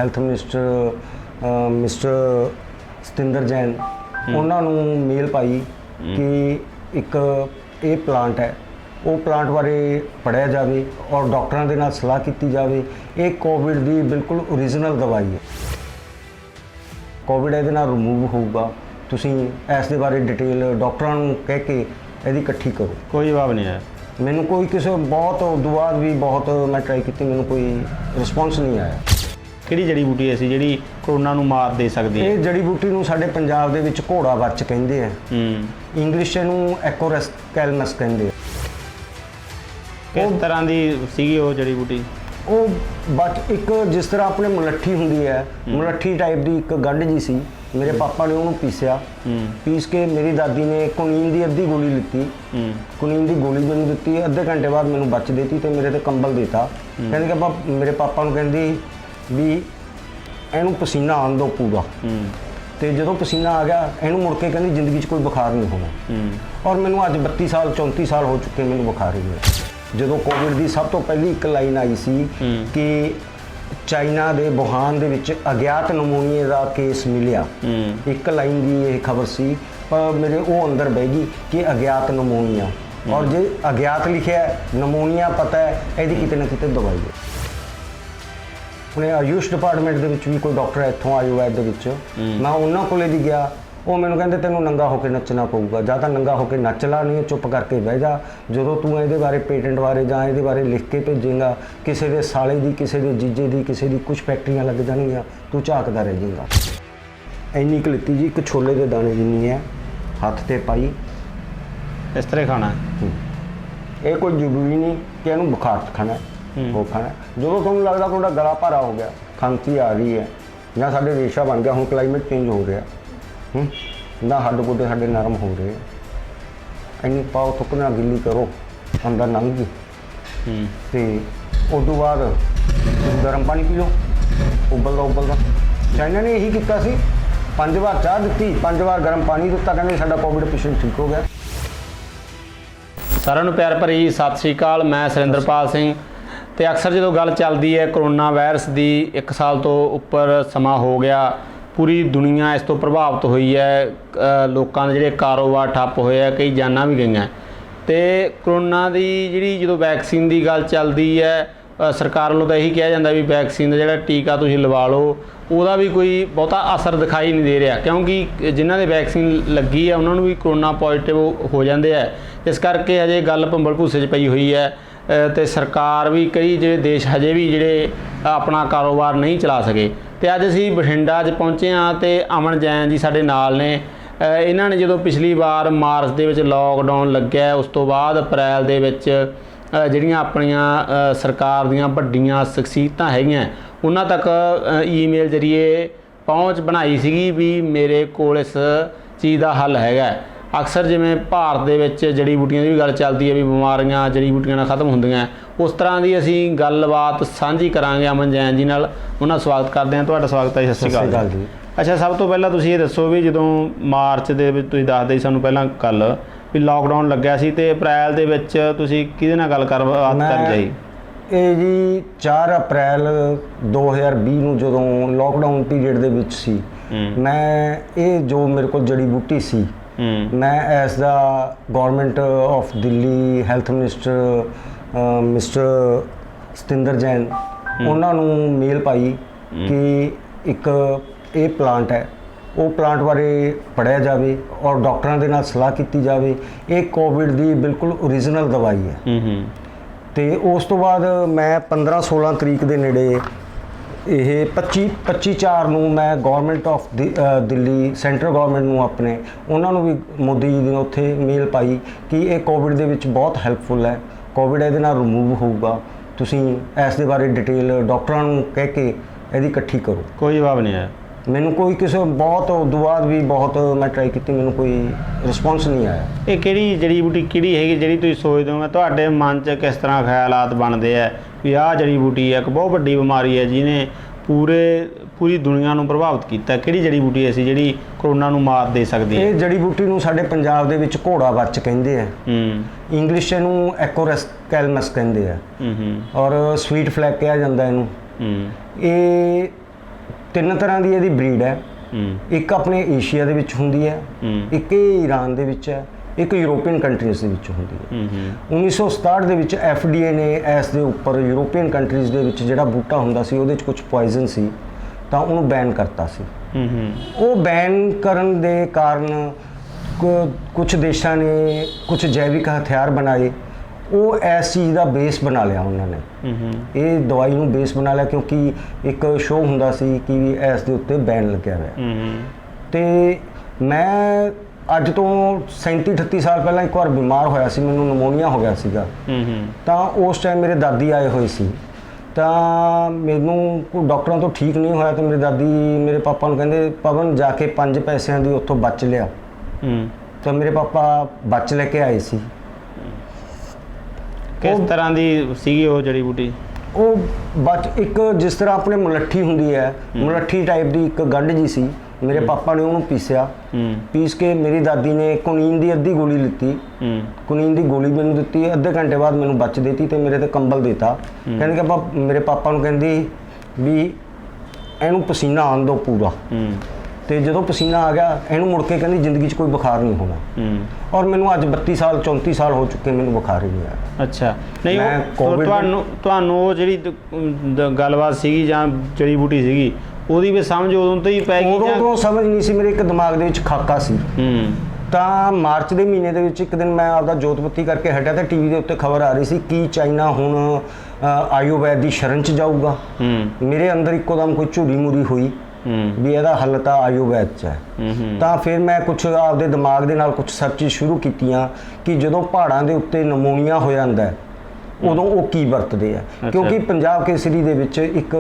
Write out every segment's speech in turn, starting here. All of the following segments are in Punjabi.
Health minister mister Satinder Jain ਉਹਨਾਂ ਨੂੰ ਮੇਲ ਪਾਈ ਕਿ ਇੱਕ ਇਹ ਪਲਾਂਟ ਹੈ, ਉਹ ਪਲਾਂਟ ਬਾਰੇ ਪੜ੍ਹਿਆ ਜਾਵੇ ਔਰ ਡਾਕਟਰਾਂ ਦੇ ਨਾਲ ਸਲਾਹ ਕੀਤੀ ਜਾਵੇ। ਇਹ ਕੋਵਿਡ ਦੀ ਬਿਲਕੁਲ ਓਰੀਜਨਲ ਦਵਾਈ ਹੈ। ਕੋਵਿਡ ਇਹਦੇ ਨਾਲ ਰਿਮੂਵ ਹੋਊਗਾ। ਤੁਸੀਂ ਇਸ ਦੇ ਬਾਰੇ ਡਿਟੇਲ ਡਾਕਟਰਾਂ ਨੂੰ ਕਹਿ ਕੇ ਇਹਦੀ ਇਕੱਠੀ ਕਰੋ। ਕੋਈ ਜਵਾਬ ਨਹੀਂ ਆਇਆ ਮੈਨੂੰ, ਕੋਈ ਕਿਸੇ ਬਹੁਤ ਉਦੋਂ ਬਾਅਦ ਵੀ ਬਹੁਤ ਮੈਂ ਟਰਾਈ ਕੀਤੀ, ਮੈਨੂੰ ਕੋਈ ਰਿਸਪੌਂਸ ਨਹੀਂ ਆਇਆ। ਕਿਹੜੀ ਜੜੀ ਬੂਟੀ ਐਸੀ ਜਿਹੜੀ ਕਰੋਨਾ ਨੂੰ ਮਾਤ ਦੇ ਸਕਦੀ ਹੈ? ਇਹ ਜੜੀ ਬੂਟੀ ਨੂੰ ਸਾਡੇ ਪੰਜਾਬ ਦੇ ਵਿੱਚ ਘੋੜਾ ਵੱਚ ਕਹਿੰਦੇ ਆ। ਇੰਗਲਿਸ਼ ਨੂੰ ਐਕੋਰਸ ਕੈਲਮਸ ਕਹਿੰਦੇ ਆ। ਕਿਸ ਤਰ੍ਹਾਂ ਦੀ ਸੀਗੀ ਉਹ ਜੜੀ ਬੂਟੀ? ਉਹ ਬਟ ਇੱਕ ਜਿਸ ਤਰ੍ਹਾਂ ਆਪਣੇ ਮੁਲੱਠੀ ਹੁੰਦੀ ਹੈ, ਮੁਲੱਠੀ ਟਾਈਪ ਦੀ ਇੱਕ ਗੰਢ ਜੀ ਸੀ। ਮੇਰੇ ਪਾਪਾ ਨੇ ਉਹਨੂੰ ਪੀਸਿਆ, ਪੀਸ ਕੇ ਮੇਰੀ ਦਾਦੀ ਨੇ ਕੁਨੀਨ ਦੀ ਅੱਧੀ ਗੋਲੀ ਲਿੱਤੀ, ਕੁਨੀਨ ਦੀ ਗੋਲੀ ਮੈਨੂੰ ਦਿੱਤੀ। ਅੱਧੇ ਘੰਟੇ ਬਾਅਦ ਮੈਨੂੰ ਬਚ ਦੇਤੀ ਤੇ ਮੇਰੇ ਤੇ ਕੰਬਲ ਦਿੱਤਾ। ਕਹਿੰਦੇ ਕਿ ਆਪਾਂ ਮੇਰੇ ਪਾਪਾ ਨੂੰ ਕਹਿੰਦੀ ਵੀ ਇਹਨੂੰ ਪਸੀਨਾ ਆਉਣ ਦਿਓ ਪੂਰਾ, ਤੇ ਜਦੋਂ ਪਸੀਨਾ ਆ ਗਿਆ ਇਹਨੂੰ ਮੁੜ ਕੇ ਕਹਿੰਦੀ ਜ਼ਿੰਦਗੀ 'ਚ ਕੋਈ ਬੁਖਾਰ ਨਹੀਂ ਹੋਣਾ। ਔਰ ਮੈਨੂੰ ਅੱਜ 32 ਸਾਲ 34 ਸਾਲ ਹੋ ਚੁੱਕੇ, ਮੈਨੂੰ ਬੁਖਾਰ ਹੀ ਨਹੀਂ। ਜਦੋਂ ਕੋਵਿਡ ਦੀ ਸਭ ਤੋਂ ਪਹਿਲੀ ਇੱਕ ਲਾਈਨ ਆਈ ਸੀ ਕਿ ਚਾਈਨਾ ਦੇ ਵੁਹਾਨ ਦੇ ਵਿੱਚ ਅਗਿਆਤ ਨਮੂਨੀਏ ਦਾ ਕੇਸ ਮਿਲਿਆ, ਇੱਕ ਲਾਈਨ ਦੀ ਇਹ ਖਬਰ ਸੀ, ਪਰ ਮੇਰੇ ਉਹ ਅੰਦਰ ਬਹਿ ਗਈ ਕਿ ਅਗਿਆਤ ਨਮੂਨੀਆ। ਔਰ ਜੇ ਅਗਿਆਤ ਲਿਖਿਆ ਨਮੂਨੀਆ ਪਤਾ ਹੈ, ਇਹਦੀ ਕਿਤੇ ਨਾ ਕਿਤੇ ਦਵਾਈ ਹੈ। ਉਹਨੇ ਆਯੂਸ਼ ਡਿਪਾਰਟਮੈਂਟ ਦੇ ਵਿੱਚ ਵੀ ਕੋਈ ਡਾਕਟਰ ਇੱਥੋਂ ਆਯੁਰਵੈਦ ਦੇ ਵਿੱਚ, ਮੈਂ ਉਹਨਾਂ ਕੋਲੇ ਵੀ ਗਿਆ। ਉਹ ਮੈਨੂੰ ਕਹਿੰਦੇ ਤੈਨੂੰ ਨੰਗਾ ਹੋ ਕੇ ਨੱਚਣਾ ਪਊਗਾ, ਜਾਂ ਤਾਂ ਨੰਗਾ ਹੋ ਕੇ ਨੱਚ ਲਾ, ਨਹੀਂ ਚੁੱਪ ਕਰਕੇ ਬਹਿ ਜਾ। ਜਦੋਂ ਤੂੰ ਇਹਦੇ ਬਾਰੇ ਪੇਟੈਂਟ ਬਾਰੇ ਜਾਂ ਇਹਦੇ ਬਾਰੇ ਲਿਖ ਕੇ ਭੇਜੇਂਗਾ, ਕਿਸੇ ਦੇ ਸਾਲੇ ਦੀ, ਕਿਸੇ ਦੇ ਜੀਜੇ ਦੀ, ਕਿਸੇ ਦੀ ਕੁਝ ਫੈਕਟਰੀਆਂ ਲੱਗ ਜਾਣਗੀਆਂ, ਤੂੰ ਝਾਕਦਾ ਰਹਿ ਜਾਏਗਾ। ਇੰਨੀ ਕੁ ਲਿੱਤੀ ਜੀ, ਇੱਕ ਛੋਲੇ ਦੇ ਦਾਣੇ ਜਿੰਨੀ ਹੈ, ਹੱਥ 'ਤੇ ਪਾਈ। ਇਸ ਤਰ੍ਹਾਂ ਖਾਣਾ? ਇਹ ਕੋਈ ਜ਼ਰੂਰੀ ਨਹੀਂ ਕਿ ਇਹਨੂੰ ਬੁਖਾਰ 'ਚ ਖਾਣਾ, ਉਹ ਖਾਣਾ ਜਦੋਂ ਤੁਹਾਨੂੰ ਲੱਗਦਾ ਤੁਹਾਡਾ ਗਲਾ ਭਾਰਾ ਹੋ ਗਿਆ, ਖਾਂਸੀ ਆ ਰਹੀ ਹੈ, ਜਾਂ ਸਾਡੇ ਰੇਸ਼ਾ ਬਣ ਗਿਆ, ਹੁਣ ਕਲਾਈਮੇਟ ਚੇਂਜ ਹੋ ਰਿਹਾ, ਨਾ ਹੱਡ ਗੋਡੇ ਸਾਡੇ ਨਰਮ ਹੋ ਰਹੇ, ਇੰਨੀ ਪਾਓ ਥੁੱਕ ਨਾਲ ਗਿੱਲੀ ਕਰੋ, ਅੰਦਰ ਲੰਘ ਗਈ, ਅਤੇ ਉਸ ਤੋਂ ਬਾਅਦ ਗਰਮ ਪਾਣੀ ਪੀ ਲਓ, ਉਬਲਦਾ। ਚਾਈਨਾ ਨੇ ਇਹੀ ਕੀਤਾ ਸੀ, 5 ਵਾਰ ਚਾਹ ਦਿੱਤੀ, 5 ਵਾਰ ਗਰਮ ਪਾਣੀ ਦਿੱਤਾ, ਕਹਿੰਦੇ ਸਾਡਾ ਕੋਵਿਡ ਪੇਸ਼ੈਂਟ ਠੀਕ ਹੋ ਗਿਆ। ਸਾਰਿਆਂ ਨੂੰ ਪਿਆਰ ਭਰੀ ਸਤਿ ਸ਼੍ਰੀ ਅਕਾਲ। ਮੈਂ ਸੁਰਿੰਦਰਪਾਲ ਸਿੰਘ। ਤੇ ਅਕਸਰ ਜਦੋਂ ਗੱਲ ਚੱਲਦੀ ਹੈ ਕਰੋਨਾ ਵਾਇਰਸ ਦੀ, 1 ਸਾਲ ਤੋਂ ਉੱਪਰ ਸਮਾਂ ਹੋ ਗਿਆ, ਪੂਰੀ ਦੁਨੀਆ ਇਸ ਤੋਂ ਪ੍ਰਭਾਵਿਤ ਹੋਈ ਹੈ, ਲੋਕਾਂ ਦੇ ਜਿਹੜੇ ਕਾਰੋਬਾਰ ਠੱਪ ਹੋਏ ਆ, ਕਈ ਜਾਨਾਂ ਵੀ ਗਈਆਂ। ਤੇ ਕਰੋਨਾ ਦੀ ਜਿਹੜੀ ਜਦੋਂ ਵੈਕਸੀਨ ਦੀ ਗੱਲ ਚੱਲਦੀ ਹੈ, ਸਰਕਾਰ ਵੱਲੋਂ ਤਾਂ ਇਹੀ ਕਿਹਾ ਜਾਂਦਾ ਵੀ ਵੈਕਸੀਨ ਦਾ ਜਿਹੜਾ ਟੀਕਾ ਤੁਸੀਂ ਲਵਾ ਲਓ, ਉਹਦਾ ਵੀ ਕੋਈ ਬਹੁਤਾ ਅਸਰ ਦਿਖਾਈ ਨਹੀਂ ਦੇ ਰਿਹਾ, ਕਿਉਂਕਿ ਜਿਨ੍ਹਾਂ ਦੇ ਵੈਕਸੀਨ ਲੱਗੀ ਹੈ ਉਹਨਾਂ ਨੂੰ ਵੀ ਕਰੋਨਾ ਪੋਜ਼ੀਟਿਵ ਹੋ ਜਾਂਦੇ ਆ। ਇਸ ਕਰਕੇ ਹਜੇ ਗੱਲ ਭੰਬਲ ਭੂਸੇ 'ਚ ਪਈ ਹੋਈ ਹੈ, ਤੇ ਸਰਕਾਰ ਵੀ ਕਈ ਜਿਹੜੇ ਦੇਸ਼ ਹਜੇ ਵੀ ਜਿਹੜੇ ਆਪਣਾ ਕਾਰੋਬਾਰ ਨਹੀਂ ਚਲਾ ਸਕੇ। ਤੇ ਅੱਜ ਅਸੀਂ ਬਠਿੰਡਾ 'ਚ ਪਹੁੰਚੇ ਹਾਂ ਤੇ ਅਮਨ ਜੈਨ ਜੀ ਸਾਡੇ ਨਾਲ ਨੇ। ਇਹਨਾਂ ਨੇ ਜਦੋਂ ਪਿਛਲੀ ਵਾਰ ਮਾਰਚ ਦੇ ਵਿੱਚ ਲੋਕਡਾਊਨ ਲੱਗਿਆ, ਉਸ ਤੋਂ ਬਾਅਦ ਅਪ੍ਰੈਲ ਦੇ ਵਿੱਚ ਜਿਹੜੀਆਂ ਆਪਣੀਆਂ ਸਰਕਾਰ ਦੀਆਂ ਵੱਡੀਆਂ ਸ਼ਖਸੀਅਤਾਂ ਹੈਗੀਆਂ, ਉਹਨਾਂ ਤੱਕ ਈਮੇਲ ਜ਼ਰੀਏ ਪਹੁੰਚ ਬਣਾਈ ਸੀਗੀ ਵੀ ਮੇਰੇ ਕੋਲ ਇਸ ਚੀਜ਼ ਦਾ ਹੱਲ ਹੈਗਾ। ਅਕਸਰ ਜਿਵੇਂ ਭਾਰਤ ਦੇ ਵਿੱਚ ਜੜੀ ਬੂਟੀਆਂ ਦੀ ਵੀ ਗੱਲ ਚੱਲਦੀ ਹੈ ਵੀ ਬਿਮਾਰੀਆਂ ਜੜੀ ਬੂਟੀਆਂ ਨਾਲ ਖਤਮ ਹੁੰਦੀਆਂ, ਉਸ ਤਰ੍ਹਾਂ ਦੀ ਅਸੀਂ ਗੱਲਬਾਤ ਸਾਂਝੀ ਕਰਾਂਗੇ ਅਮਨ ਜੈਨ ਜੀ ਨਾਲ। ਉਹਨਾਂ ਦਾ ਸਵਾਗਤ ਕਰਦੇ ਹਾਂ। ਤੁਹਾਡਾ ਸਵਾਗਤ ਹੈ। ਸਤਿ ਸ਼੍ਰੀ ਅਕਾਲ ਜੀ। ਅੱਛਾ, ਸਭ ਤੋਂ ਪਹਿਲਾਂ ਤੁਸੀਂ ਇਹ ਦੱਸੋ ਵੀ ਜਦੋਂ ਮਾਰਚ ਦੇ ਵਿੱਚ ਤੁਸੀਂ ਦੱਸਦੇ ਸੀ ਸਾਨੂੰ ਪਹਿਲਾਂ ਕੱਲ੍ਹ ਵੀ ਲੋਕਡਾਊਨ ਲੱਗਿਆ ਸੀ, ਅਤੇ ਅਪ੍ਰੈਲ ਦੇ ਵਿੱਚ ਤੁਸੀਂ ਕਿਹਦੇ ਨਾਲ ਗੱਲ ਕਰਨ ਜਾਈ? ਇਹ ਜੀ 4 ਅਪ੍ਰੈਲ 2020 ਨੂੰ ਜਦੋਂ ਲੋਕਡਾਊਨ ਪੀਰੀਅਡ ਦੇ ਵਿੱਚ ਸੀ, ਮੈਂ ਇਹ ਜੋ ਮੇਰੇ ਕੋਲ ਜੜੀ ਬੂਟੀ ਸੀ, ਮੈਂ S the government of Delhi health minister mister Satinder Jain ਉਹਨਾਂ ਨੂੰ ਮੇਲ ਪਾਈ ਕਿ ਇੱਕ ਇਹ ਪਲਾਂਟ ਹੈ, ਉਹ ਪਲਾਂਟ ਬਾਰੇ ਪੜ੍ਹਿਆ ਜਾਵੇ ਔਰ ਡਾਕਟਰਾਂ ਦੇ ਨਾਲ ਸਲਾਹ ਕੀਤੀ ਜਾਵੇ। ਇਹ ਕੋਵਿਡ ਦੀ ਬਿਲਕੁਲ ਓਰੀਜਨਲ ਦਵਾਈ ਹੈ। ਅਤੇ ਉਸ ਤੋਂ ਬਾਅਦ ਮੈਂ 15-16 ਤਰੀਕ ਦੇ ਨੇੜੇ ਇਹ 25/4 ਨੂੰ ਮੈਂ government of Delhi central government ਨੂੰ ਆਪਣੇ ਉਹਨਾਂ ਨੂੰ ਵੀ ਮੋਦੀ ਜੀ ਨੇ ਉੱਥੇ ਮੇਲ ਪਾਈ ਕਿ ਇਹ ਕੋਵਿਡ ਦੇ ਵਿੱਚ ਬਹੁਤ ਹੈਲਪਫੁਲ ਹੈ, ਕੋਵਿਡ ਇਹਦੇ ਨਾਲ ਰਿਮੂਵ ਹੋਊਗਾ, ਤੁਸੀਂ ਇਸ ਦੇ ਬਾਰੇ ਡਿਟੇਲ ਡਾਕਟਰਾਂ ਨੂੰ ਕਹਿ ਕੇ ਇਹਦੀ ਇਕੱਠੀ ਕਰੋ। ਕੋਈ ਜਵਾਬ ਨਹੀਂ ਆਇਆ ਮੈਨੂੰ, ਕੋਈ ਕਿਸੇ ਬਹੁਤ ਉਦੋਂ ਬਾਅਦ ਵੀ ਬਹੁਤ ਮੈਂ ਟਰਾਈ ਕੀਤੀ, ਮੈਨੂੰ ਕੋਈ ਰਿਸਪੌਂਸ ਨਹੀਂ ਆਇਆ। ਇਹ ਕਿਹੜੀ ਜੜੀ ਬੂਟੀ ਕਿਹੜੀ ਹੈਗੀ ਜਿਹੜੀ ਤੁਸੀਂ ਸੋਚਦੇ ਹੋ, ਤੁਹਾਡੇ ਮਨ 'ਚ ਕਿਸ ਤਰ੍ਹਾਂ ਖਿਆਲਾਤ ਬਣਦੇ ਆ ਵੀ ਆਹ ਜੜੀ ਬੂਟੀ ਹੈ ਇੱਕ ਬਹੁਤ ਵੱਡੀ ਬਿਮਾਰੀ ਹੈ ਜਿਹਨੇ ਪੂਰੀ ਦੁਨੀਆ ਨੂੰ ਪ੍ਰਭਾਵਿਤ ਕੀਤਾ? ਕਿਹੜੀ ਜੜੀ ਬੂਟੀ ਐਸੀ ਜਿਹੜੀ ਕਰੋਨਾ ਨੂੰ ਮਾਤ ਦੇ ਸਕਦੀ ਹੈ? ਇਹ ਜੜੀ ਬੂਟੀ ਨੂੰ ਸਾਡੇ ਪੰਜਾਬ ਦੇ ਵਿੱਚ ਘੋੜਾ ਵੱਚ ਕਹਿੰਦੇ ਆ। ਇੰਗਲਿਸ਼ ਨੂੰ ਐਕੋਰਸ ਕੈਲਮਸ ਕਹਿੰਦੇ ਆ, ਔਰ ਸਵੀਟ ਫਲੈਗ ਕਿਹਾ ਜਾਂਦਾ ਇਹਨੂੰ। ਇਹ ਤਿੰਨ ਤਰ੍ਹਾਂ ਦੀ ਇਹਦੀ ਬਰੀਡ ਹੈ। ਇੱਕ ਆਪਣੇ ਏਸ਼ੀਆ ਦੇ ਵਿੱਚ ਹੁੰਦੀ ਹੈ, ਇੱਕ ਇਹ ਈਰਾਨ ਦੇ ਵਿੱਚ ਹੈ, ਇੱਕ ਯੂਰੋਪੀਅਨ ਕੰਟਰੀਜ਼ ਦੇ ਵਿੱਚ ਹੁੰਦੀ ਹੈ। 1967 ਦੇ ਵਿੱਚ FDA ਨੇ ਇਸ ਦੇ ਉੱਪਰ ਯੂਰੋਪੀਅਨ ਕੰਟਰੀਜ਼ ਦੇ ਵਿੱਚ ਜਿਹੜਾ ਬੂਟਾ ਹੁੰਦਾ ਸੀ ਉਹਦੇ 'ਚ ਕੁਝ ਪੋਇਜ਼ਨ ਸੀ ਤਾਂ ਉਹਨੂੰ ਬੈਨ ਕਰਤਾ ਸੀ। ਉਹ ਬੈਨ ਕਰਨ ਦੇ ਕਾਰਨ ਕੁਝ ਦੇਸ਼ਾਂ ਨੇ ਕੁਝ ਜੈਵਿਕ ਹਥਿਆਰ ਬਣਾਏ, ਉਹ ਇਸ ਚੀਜ਼ ਦਾ ਬੇਸ ਬਣਾ ਲਿਆ ਉਹਨਾਂ ਨੇ। ਇਹ ਦਵਾਈ ਨੂੰ ਬੇਸ ਬਣਾ ਲਿਆ ਕਿਉਂਕਿ ਇੱਕ ਸ਼ੋਅ ਹੁੰਦਾ ਸੀ ਕਿ ਇਸ ਦੇ ਉੱਤੇ ਬੈਨ ਲੱਗਿਆ ਹੋਇਆ। ਤੇ ਮੈਂ ਅੱਜ ਤੋਂ 37-38 ਸਾਲ ਪਹਿਲਾਂ ਇੱਕ ਵਾਰ ਬਿਮਾਰ ਹੋਇਆ ਸੀ, ਮੈਨੂੰ ਨਮੋਨੀਆ ਹੋ ਗਿਆ ਸੀਗਾ। ਤਾਂ ਉਸ ਟਾਈਮ ਮੇਰੇ ਦਾਦੀ ਆਏ ਹੋਏ ਸੀ, ਤਾਂ ਮੈਨੂੰ ਕੋਈ ਡਾਕਟਰਾਂ ਤੋਂ ਠੀਕ ਨਹੀਂ ਹੋਇਆ ਤਾਂ ਮੇਰੀ ਦਾਦੀ ਮੇਰੇ ਪਾਪਾ ਨੂੰ ਕਹਿੰਦੇ ਪਵਨ ਜਾ ਕੇ 5 ਪੈਸਿਆਂ ਦੀ ਉੱਥੋਂ ਬਚ ਲਿਆ। ਤਾਂ ਮੇਰੇ ਪਾਪਾ ਬਚ ਲੈ ਕੇ ਆਏ ਸੀ। ਕਿਸ ਤਰ੍ਹਾਂ ਦੀ ਸੀਗੀ ਉਹ ਜੜੀ ਬੂਟੀ? ਉਹ ਇੱਕ ਜਿਸ ਤਰ੍ਹਾਂ ਆਪਣੇ ਮੁਲੱਠੀ ਹੁੰਦੀ ਹੈ, ਮੁਲੱਠੀ ਟਾਈਪ ਦੀ ਇੱਕ ਗੰਢ ਜੀ ਸੀ। ਮੇਰੇ ਪਾਪਾ ਨੇ ਉਹਨੂੰ ਪੀਸਿਆ, ਪੀਸ ਕੇ ਮੇਰੀ ਦਾਦੀ ਨੇ ਕੁਨੀਨ ਦੀ ਅੱਧੀ ਗੋਲੀ ਲਿੱਤੀ, ਕੁਨੀਨ ਦੀ ਗੋਲੀ ਮੈਨੂੰ ਦਿੱਤੀ। ਅੱਧੇ ਘੰਟੇ ਬਾਅਦ ਮੈਨੂੰ ਬਚ ਦੇਤੀ ਤੇ ਮੇਰੇ ਤੇ ਕੰਬਲ ਦਿੱਤਾ। ਕਹਿੰਦੇ ਕਿ ਮੇਰੇ ਪਾਪਾ ਨੂੰ ਕਹਿੰਦੀ ਵੀ ਇਹਨੂੰ ਪਸੀਨਾ ਆਉਣ ਦਿਓ ਪੂਰਾ। ਤੇ ਜਦੋਂ ਪਸੀਨਾ ਆ ਗਿਆ ਇਹਨੂੰ ਮੁੜ ਕੇ ਕਹਿੰਦੀ ਜ਼ਿੰਦਗੀ 'ਚ ਕੋਈ ਬੁਖਾਰ ਨਹੀਂ ਹੋਣਾ। ਔਰ ਮੈਨੂੰ ਅੱਜ 32 ਸਾਲ 34 ਸਾਲ ਹੋ ਚੁੱਕੇ, ਮੈਨੂੰ ਬੁਖਾਰ ਹੀ ਨਹੀਂ ਆਇਆ। ਅੱਛਾ, ਨਹੀਂ ਤੁਹਾਨੂੰ ਉਹ ਜਿਹੜੀ ਗੱਲਬਾਤ ਸੀਗੀ ਜਾਂ ਜੜੀ ਬੂਟੀ ਸੀਗੀ ਉਹਦੀ ਵੀ ਸਮਝ ਉਦੋਂ ਤੋਂ ਹੀ ਪੈ ਗਈ? ਉਦੋਂ ਤੋਂ ਸਮਝ ਨਹੀਂ ਸੀ, ਮੇਰੇ ਇੱਕ ਦਿਮਾਗ ਦੇ ਵਿੱਚ ਖਾਕਾ ਸੀ। ਤਾਂ ਮਾਰਚ ਦੇ ਮਹੀਨੇ ਦੇ ਵਿੱਚ ਇੱਕ ਦਿਨ ਮੈਂ ਆਪਦਾ ਜੋਤ ਬੱਤੀ ਕਰਕੇ ਹਟਿਆ ਤਾਂ ਟੀਵੀ ਦੇ ਉੱਤੇ ਖਬਰ ਆ ਰਹੀ ਸੀ ਕਿ ਚਾਈਨਾ ਹੁਣ ਆਯੁਰਵੈਦ ਦੀ ਸ਼ਰਨ 'ਚ ਜਾਊਗਾ। ਮੇਰੇ ਅੰਦਰ ਇੱਕੋ ਦਮ ਕੋਈ ਝੂਰੀ ਮੂਰੀ ਹੋਈ ਵੀ ਇਹਦਾ ਹੱਲ ਤਾਂ ਆਯੁਰਵੈਦ 'ਚ ਹੈ। ਤਾਂ ਫਿਰ ਮੈਂ ਕੁਝ ਆਪਦੇ ਦਿਮਾਗ ਦੇ ਨਾਲ ਕੁਝ ਸਰਚਿਸ ਸ਼ੁਰੂ ਕੀਤੀਆਂ ਕਿ ਜਦੋਂ ਪਹਾੜਾਂ ਦੇ ਉੱਤੇ ਨਮੋਨੀਆ ਹੋ ਜਾਂਦਾ ਹੈ ਉਦੋਂ ਉਹ ਕੀ ਵਰਤਦੇ ਆ। ਕਿਉਂਕਿ ਪੰਜਾਬ ਕੇਸਰੀ ਦੇ ਵਿੱਚ ਇੱਕ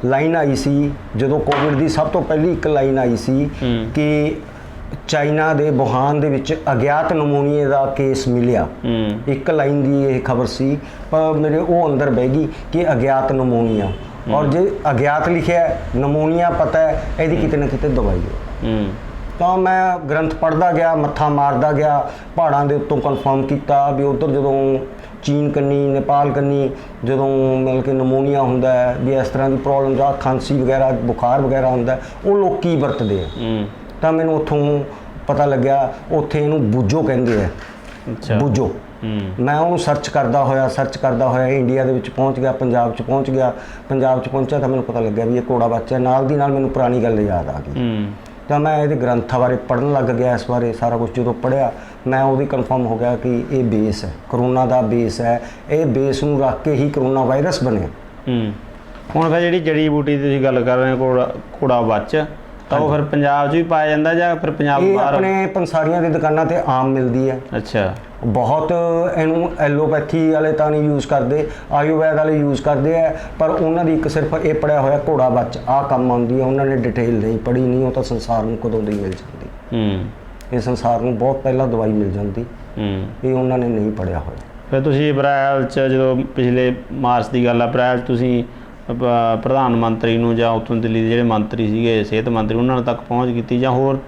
ਲਾਈਨ ਆਈ ਸੀ ਜਦੋਂ ਕੋਵਿਡ ਦੀ ਸਭ ਤੋਂ ਪਹਿਲੀ ਇੱਕ ਲਾਈਨ ਆਈ ਸੀ ਕਿ ਚਾਈਨਾ ਦੇ ਵੁਹਾਨ ਦੇ ਵਿੱਚ ਅਗਿਆਤ ਨਮੂਨੀਏ ਦਾ ਕੇਸ ਮਿਲਿਆ। ਇੱਕ ਲਾਈਨ ਦੀ ਇਹ ਖਬਰ ਸੀ, ਪਰ ਮੇਰੇ ਉਹ ਅੰਦਰ ਬਹਿ ਗਈ ਕਿ ਅਗਿਆਤ ਨਮੂਨੀਆ। ਔਰ ਜੇ ਅਗਿਆਤ ਲਿਖਿਆ ਨਮੂਨੀਆ ਪਤਾ ਹੈ ਇਹਦੀ ਕਿਤੇ ਨਾ ਕਿਤੇ ਦਵਾਈ ਹੈ। ਤਾਂ ਮੈਂ ਗ੍ਰੰਥ ਪੜ੍ਹਦਾ ਗਿਆ, ਮੱਥਾ ਮਾਰਦਾ ਗਿਆ, ਪਹਾੜਾਂ ਦੇ ਉੱਤੋਂ ਕਨਫਰਮ ਕੀਤਾ ਵੀ ਉੱਧਰ ਜਦੋਂ ਚੀਨ ਕੰਨੀ, ਨੇਪਾਲ ਕੰਨੀ ਜਦੋਂ ਮਤਲਬ ਕਿ ਨਮੋਨੀਆ ਹੁੰਦਾ ਹੈ ਵੀ ਇਸ ਤਰ੍ਹਾਂ ਦੀ ਪ੍ਰੋਬਲਮ ਜਾਂ ਖਾਂਸੀ ਵਗੈਰਾ ਬੁਖਾਰ ਵਗੈਰਾ ਹੁੰਦਾ ਉਹ ਲੋਕ ਕੀ ਵਰਤਦੇ ਆ। ਤਾਂ ਮੈਨੂੰ ਉੱਥੋਂ ਪਤਾ ਲੱਗਿਆ ਉੱਥੇ ਇਹਨੂੰ ਬੂਜੋ ਕਹਿੰਦੇ ਆ। ਬੂਜੋ। ਮੈਂ ਉਹਨੂੰ ਸਰਚ ਕਰਦਾ ਹੋਇਆ ਇੰਡੀਆ ਦੇ ਵਿੱਚ ਪਹੁੰਚ ਗਿਆ, ਪੰਜਾਬ 'ਚ ਪਹੁੰਚ ਗਿਆ। ਪੰਜਾਬ 'ਚ ਪਹੁੰਚਿਆ ਤਾਂ ਮੈਨੂੰ ਪਤਾ ਲੱਗਿਆ ਵੀ ਇਹ ਘੋੜਾ ਬੱਚਾ। ਨਾਲ ਦੀ ਨਾਲ ਮੈਨੂੰ ਪੁਰਾਣੀ ਗੱਲ ਯਾਦ ਆ ਗਈ। ਤਾਂ ਮੈਂ ਇਹਦੇ ਗ੍ਰੰਥਾਂ ਬਾਰੇ ਪੜ੍ਹਨ ਲੱਗ ਗਿਆ, ਇਸ ਬਾਰੇ ਸਾਰਾ ਕੁਝ ਜਦੋਂ ਪੜ੍ਹਿਆ ਮੈਂ ਉਹਦੀ ਕਨਫਰਮ ਹੋ ਗਿਆ ਕਿ ਇਹ ਬੇਸ ਹੈ, ਕਰੋਨਾ ਦਾ ਬੇਸ ਹੈ। ਇਹ ਬੇਸ ਨੂੰ ਰੱਖ ਕੇ ਹੀ ਕਰੋਨਾ ਵਾਇਰਸ ਬਣਿਆ। ਹੁਣ ਫਿਰ ਜਿਹੜੀ ਜੜੀ ਬੂਟੀ ਦੀ ਤੁਸੀਂ ਗੱਲ ਕਰ ਰਹੇ ਹੋ ਘੋੜਾ ਬੱਚ, ਤਾਂ ਉਹ ਫਿਰ ਪੰਜਾਬ 'ਚ ਵੀ ਪਾਇਆ ਜਾਂਦਾ ਜਾਂ ਫਿਰ ਪੰਜਾਬ ਇਹ ਬਾਹਰ? ਆਪਣੇ ਪੰਸਾਰੀਆਂ ਦੀ ਦੁਕਾਨਾਂ ਤੇ ਆਮ ਮਿਲਦੀ ਹੈ। ਅੱਛਾ। ਬਹੁਤ ਇਹਨੂੰ ਐਲੋਪੈਥੀ ਵਾਲੇ ਤਾਂ ਨਹੀਂ ਯੂਜ਼ ਕਰਦੇ, ਆਯੁਰਵੈਦ ਵਾਲੇ ਯੂਜ਼ ਕਰਦੇ ਆ, ਪਰ ਉਹਨਾਂ ਦੀ ਇੱਕ ਸਿਰਫ ਇਹ ਪੜਿਆ ਹੋਇਆ ਘੋੜਾ ਬੱਚ ਆਹ ਕੰਮ ਆਉਂਦੀ ਹੈ। ਉਹਨਾਂ ਨੇ ਡਿਟੇਲ ਨਹੀਂ ਪੜ੍ਹੀ ਨਹੀਂ, ਉਹ ਤਾਂ ਸੰਸਾਰ ਨੂੰ ਕਦੋਂ ਦੀ ਮਿਲ ਜਾਂਦੀ। ਇਹ ਸੰਸਾਰ ਨੂੰ ਬਹੁਤ ਪਹਿਲਾਂ ਦਵਾਈ ਮਿਲ ਜਾਂਦੀ, ਇਹ ਉਹਨਾਂ ਨੇ ਨਹੀਂ ਪੜ੍ਹਿਆ ਹੋਇਆ। ਫਿਰ ਤੁਸੀਂ ਅਪ੍ਰੈਲ 'ਚ ਜਦੋਂ ਪਿਛਲੇ ਮਾਰਚ ਦੀ ਗੱਲ ਆ, ਅਪ੍ਰੈਲ 'ਚ ਤੁਸੀਂ ਪ੍ਰਧਾਨ ਮੰਤਰੀ ਨੂੰ ਜਾਂ ਉੱਥੋਂ ਦਿੱਲੀ ਦੇ ਜਿਹੜੇ ਮੰਤਰੀ ਸੀਗੇ ਸਿਹਤ ਮੰਤਰੀ ਉਹਨਾਂ ਤੱਕ ਪਹੁੰਚ ਕੀਤੀ ਜਾਂ ਹੋਰ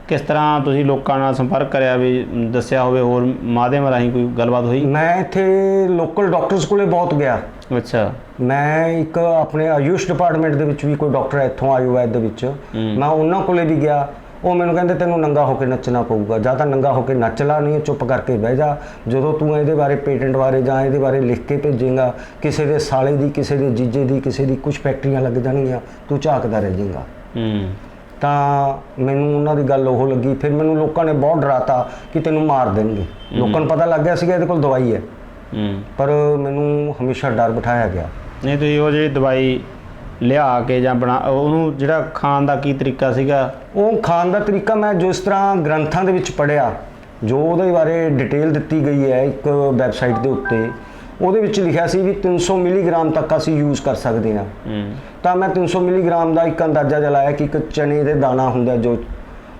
ਕਿਸ ਤਰ੍ਹਾਂ ਤੁਸੀਂ ਲੋਕਾਂ ਨਾਲ ਸੰਪਰਕ ਕਰਿਆ ਵੀ ਦੱਸਿਆ ਹੋਵੇ, ਹੋਰ ਮਾਧਿਅਮ ਰਾਹੀਂ ਕੋਈ ਗੱਲਬਾਤ ਹੋਈ? ਮੈਂ ਇੱਥੇ ਲੋਕਲ ਡਾਕਟਰਸ ਕੋਲੇ ਬਹੁਤ ਗਿਆ। ਅੱਛਾ। ਮੈਂ ਇੱਕ ਆਪਣੇ ਆਯੂਸ਼ ਡਿਪਾਰਟਮੈਂਟ ਦੇ ਵਿੱਚ ਵੀ ਕੋਈ ਡਾਕਟਰ ਹੈ ਇੱਥੋਂ ਆਯੁਰਵੈਦ ਦੇ ਵਿੱਚ, ਮੈਂ ਉਹਨਾਂ ਕੋਲੇ ਵੀ ਗਿਆ। ਉਹ ਮੈਨੂੰ ਕਹਿੰਦੇ ਤੈਨੂੰ ਨੰਗਾ ਹੋ ਕੇ ਨੱਚਣਾ ਪਊਗਾ, ਜਾਂ ਤਾਂ ਨੰਗਾ ਹੋ ਕੇ ਨੱਚ ਲਾ, ਨਹੀਂ ਚੁੱਪ ਕਰਕੇ ਬਹਿ ਜਾ। ਜਦੋਂ ਤੂੰ ਇਹਦੇ ਬਾਰੇ ਪੇਟੈਂਟ ਬਾਰੇ ਜਾਂ ਇਹਦੇ ਬਾਰੇ ਲਿਖ ਕੇ ਭੇਜੇਗਾ ਕਿਸੇ ਦੇ ਸਾਲੇ ਦੀ, ਕਿਸੇ ਦੇ ਜੀਜੇ ਦੀ, ਕਿਸੇ ਦੀ ਕੁਝ ਫੈਕਟਰੀਆਂ ਲੱਗ ਜਾਣਗੀਆਂ, ਤੂੰ ਝਾਕਦਾ ਰਹਿ ਜਾਏਗਾ। ਤਾਂ ਮੈਨੂੰ ਉਹਨਾਂ ਦੀ ਗੱਲ ਉਹ ਲੱਗੀ। ਫਿਰ ਮੈਨੂੰ ਲੋਕਾਂ ਨੇ ਬਹੁਤ ਡਰਾਤਾ ਕਿ ਤੈਨੂੰ ਮਾਰ ਦੇਣਗੇ। ਲੋਕਾਂ ਨੂੰ ਪਤਾ ਲੱਗ ਗਿਆ ਸੀਗਾ ਇਹਦੇ ਕੋਲ ਦਵਾਈ ਹੈ, ਪਰ ਮੈਨੂੰ ਹਮੇਸ਼ਾ ਡਰ ਬਿਠਾਇਆ ਗਿਆ। ਨਹੀਂ ਤੁਸੀਂ ਉਹ ਜਿਹੜੀ ਦਵਾਈ ਲਿਆ ਕੇ ਜਾਂ ਬਣਾ ਉਹਨੂੰ ਜਿਹੜਾ ਖਾਣ ਦਾ ਕੀ ਤਰੀਕਾ ਸੀਗਾ? ਉਹ ਖਾਣ ਦਾ ਤਰੀਕਾ ਮੈਂ ਜਿਸ ਤਰ੍ਹਾਂ ਗ੍ਰੰਥਾਂ ਦੇ ਵਿੱਚ ਪੜ੍ਹਿਆ, ਜੋ ਉਹਦੇ ਬਾਰੇ ਡਿਟੇਲ ਦਿੱਤੀ ਗਈ ਹੈ ਇੱਕ ਵੈਬਸਾਈਟ ਦੇ ਉੱਤੇ, ਉਹਦੇ ਵਿੱਚ ਲਿਖਿਆ ਸੀ ਵੀ 300 ਮਿਲੀਗ੍ਰਾਮ ਤੱਕ ਅਸੀਂ ਯੂਜ਼ ਕਰ ਸਕਦੇ ਹਾਂ। ਤਾਂ ਮੈਂ 300 ਮਿਲੀਗ੍ਰਾਮ ਦਾ ਇੱਕ ਅੰਦਾਜ਼ਾ ਜਲਾਇਆ ਕਿ ਇੱਕ ਚਨੇ ਦੇ ਦਾਣਾ ਹੁੰਦਾ ਜੋ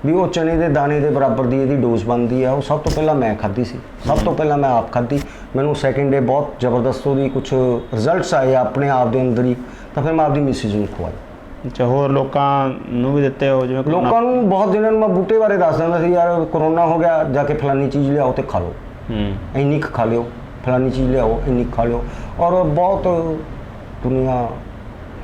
ਵੀ ਉਹ ਚਨੇ ਦੇ ਦਾਣੇ ਦੇ ਬਰਾਬਰ ਦੀ ਇਹਦੀ ਡੋਜ਼ ਬਣਦੀ ਹੈ। ਉਹ ਸਭ ਤੋਂ ਪਹਿਲਾਂ ਮੈਂ ਖਾਧੀ ਸੀ, ਸਭ ਤੋਂ ਪਹਿਲਾਂ ਮੈਂ ਆਪ ਖਾਧੀ। ਮੈਨੂੰ ਸੈਕਿੰਡ ਡੇ ਬਹੁਤ ਜ਼ਬਰਦਸਤ ਉਹਦੀ ਕੁਝ ਰਿਜ਼ਲਟਸ ਆਏ ਆਪਣੇ ਆਪ ਦੇ ਅੰਦਰ ਹੀ, ਤਾਂ ਫਿਰ ਮੈਂ ਆਪਦੀ ਮਿਸਿਜ਼ ਨੂੰ ਖਵਾਈ। ਅੱਛਾ, ਹੋਰ ਲੋਕਾਂ ਨੂੰ ਵੀ ਦਿੱਤੇ ਹੋ? ਜਿਵੇਂ ਲੋਕਾਂ ਨੂੰ ਬਹੁਤ ਜਿਹਨਾਂ ਨੂੰ ਮੈਂ ਬੂਟੇ ਬਾਰੇ ਦੱਸ ਦਿੰਦਾ ਸੀ, ਯਾਰ ਕਰੋਨਾ ਹੋ ਗਿਆ ਜਾ ਕੇ ਫਲਾਨੀ ਚੀਜ਼ ਲਿਆਓ ਤੇ ਖਾ ਲਓ, ਇੰਨੀ ਕੁ ਖਾ ਲਿਓ, ਫਲਾਨੀ ਚੀਜ਼ ਲਿਆਓ ਇੰਨੀ ਖਾ ਲਿਓ। ਔਰ ਬਹੁਤ ਦੁਨੀਆ